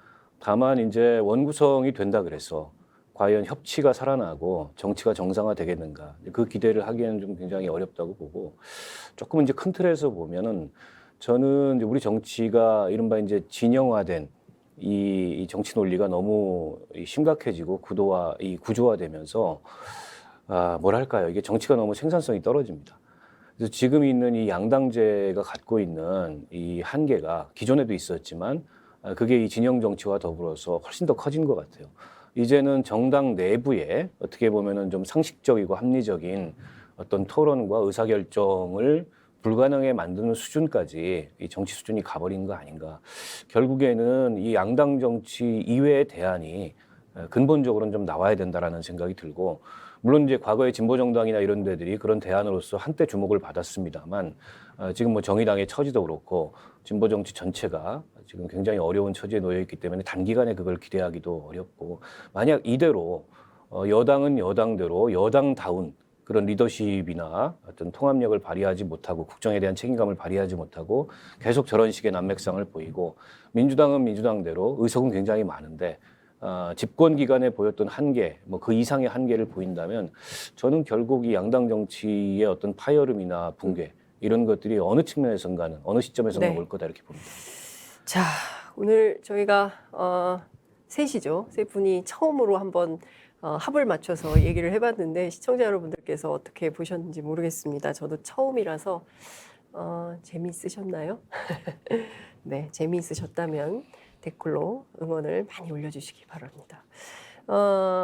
다만 이제 원구성이 된다 그래서 과연 협치가 살아나고 정치가 정상화되겠는가 그 기대를 하기에는 좀 굉장히 어렵다고 보고 조금 이제 큰 틀에서 보면은 저는 이제 우리 정치가 이른바 이제 진영화된 이 정치 논리가 너무 심각해지고 구조화되면서 뭐랄까요 이게 정치가 너무 생산성이 떨어집니다. 그래서 지금 있는 이 양당제가 갖고 있는 이 한계가 기존에도 있었지만 그게 이 진영 정치와 더불어서 훨씬 더 커진 것 같아요. 이제는 정당 내부에 어떻게 보면은 좀 상식적이고 합리적인 어떤 토론과 의사결정을 불가능하게 만드는 수준까지 이 정치 수준이 가버린 거 아닌가. 결국에는 이 양당 정치 이외의 대안이 근본적으로는 좀 나와야 된다라는 생각이 들고 물론 이제 과거의 진보정당이나 이런 데들이 그런 대안으로서 한때 주목을 받았습니다만 지금 뭐 정의당의 처지도 그렇고 진보정치 전체가 지금 굉장히 어려운 처지에 놓여 있기 때문에 단기간에 그걸 기대하기도 어렵고 만약 이대로 여당은 여당대로 여당다운 그런 리더십이나 어떤 통합력을 발휘하지 못하고 국정에 대한 책임감을 발휘하지 못하고 계속 저런 식의 난맥상을 보이고 민주당은 민주당대로 의석은 굉장히 많은데 집권 기간에 보였던 한계, 뭐 그 이상의 한계를 보인다면 저는 결국 이 양당 정치의 어떤 파열음이나 붕괴 이런 것들이 어느 측면에선가는 어느 시점에선가 올 거다 이렇게 봅니다. 자, 오늘 저희가 셋이죠. 세 분이 처음으로 한번 합을 맞춰서 얘기를 해봤는데 시청자 여러분들께서 어떻게 보셨는지 모르겠습니다. 저도 처음이라서 재미있으셨나요? 네, 재미있으셨다면 댓글로 응원을 많이 올려주시기 바랍니다.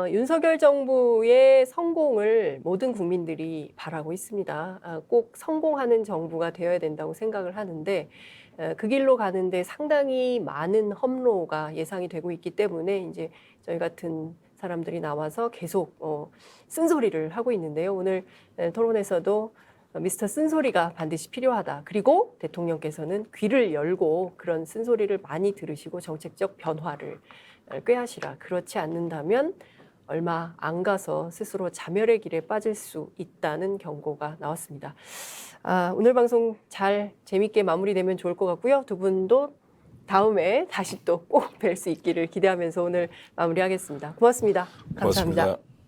윤석열 정부의 성공을 모든 국민들이 바라고 있습니다. 꼭 성공하는 정부가 되어야 된다고 생각을 하는데 그 길로 가는데 상당히 많은 험로가 예상이 되고 있기 때문에 이제 저희 같은 사람들이 나와서 계속 쓴소리를 하고 있는데요. 오늘 토론에서도 미스터 쓴소리가 반드시 필요하다. 그리고 대통령께서는 귀를 열고 그런 쓴소리를 많이 들으시고 정책적 변화를 꾀하시라. 그렇지 않는다면 얼마 안 가서 스스로 자멸의 길에 빠질 수 있다는 경고가 나왔습니다. 오늘 방송 잘 재밌게 마무리되면 좋을 것 같고요. 두 분도 다음에 다시 또 꼭 뵐 수 있기를 기대하면서 오늘 마무리하겠습니다. 고맙습니다. 감사합니다. 고맙습니다.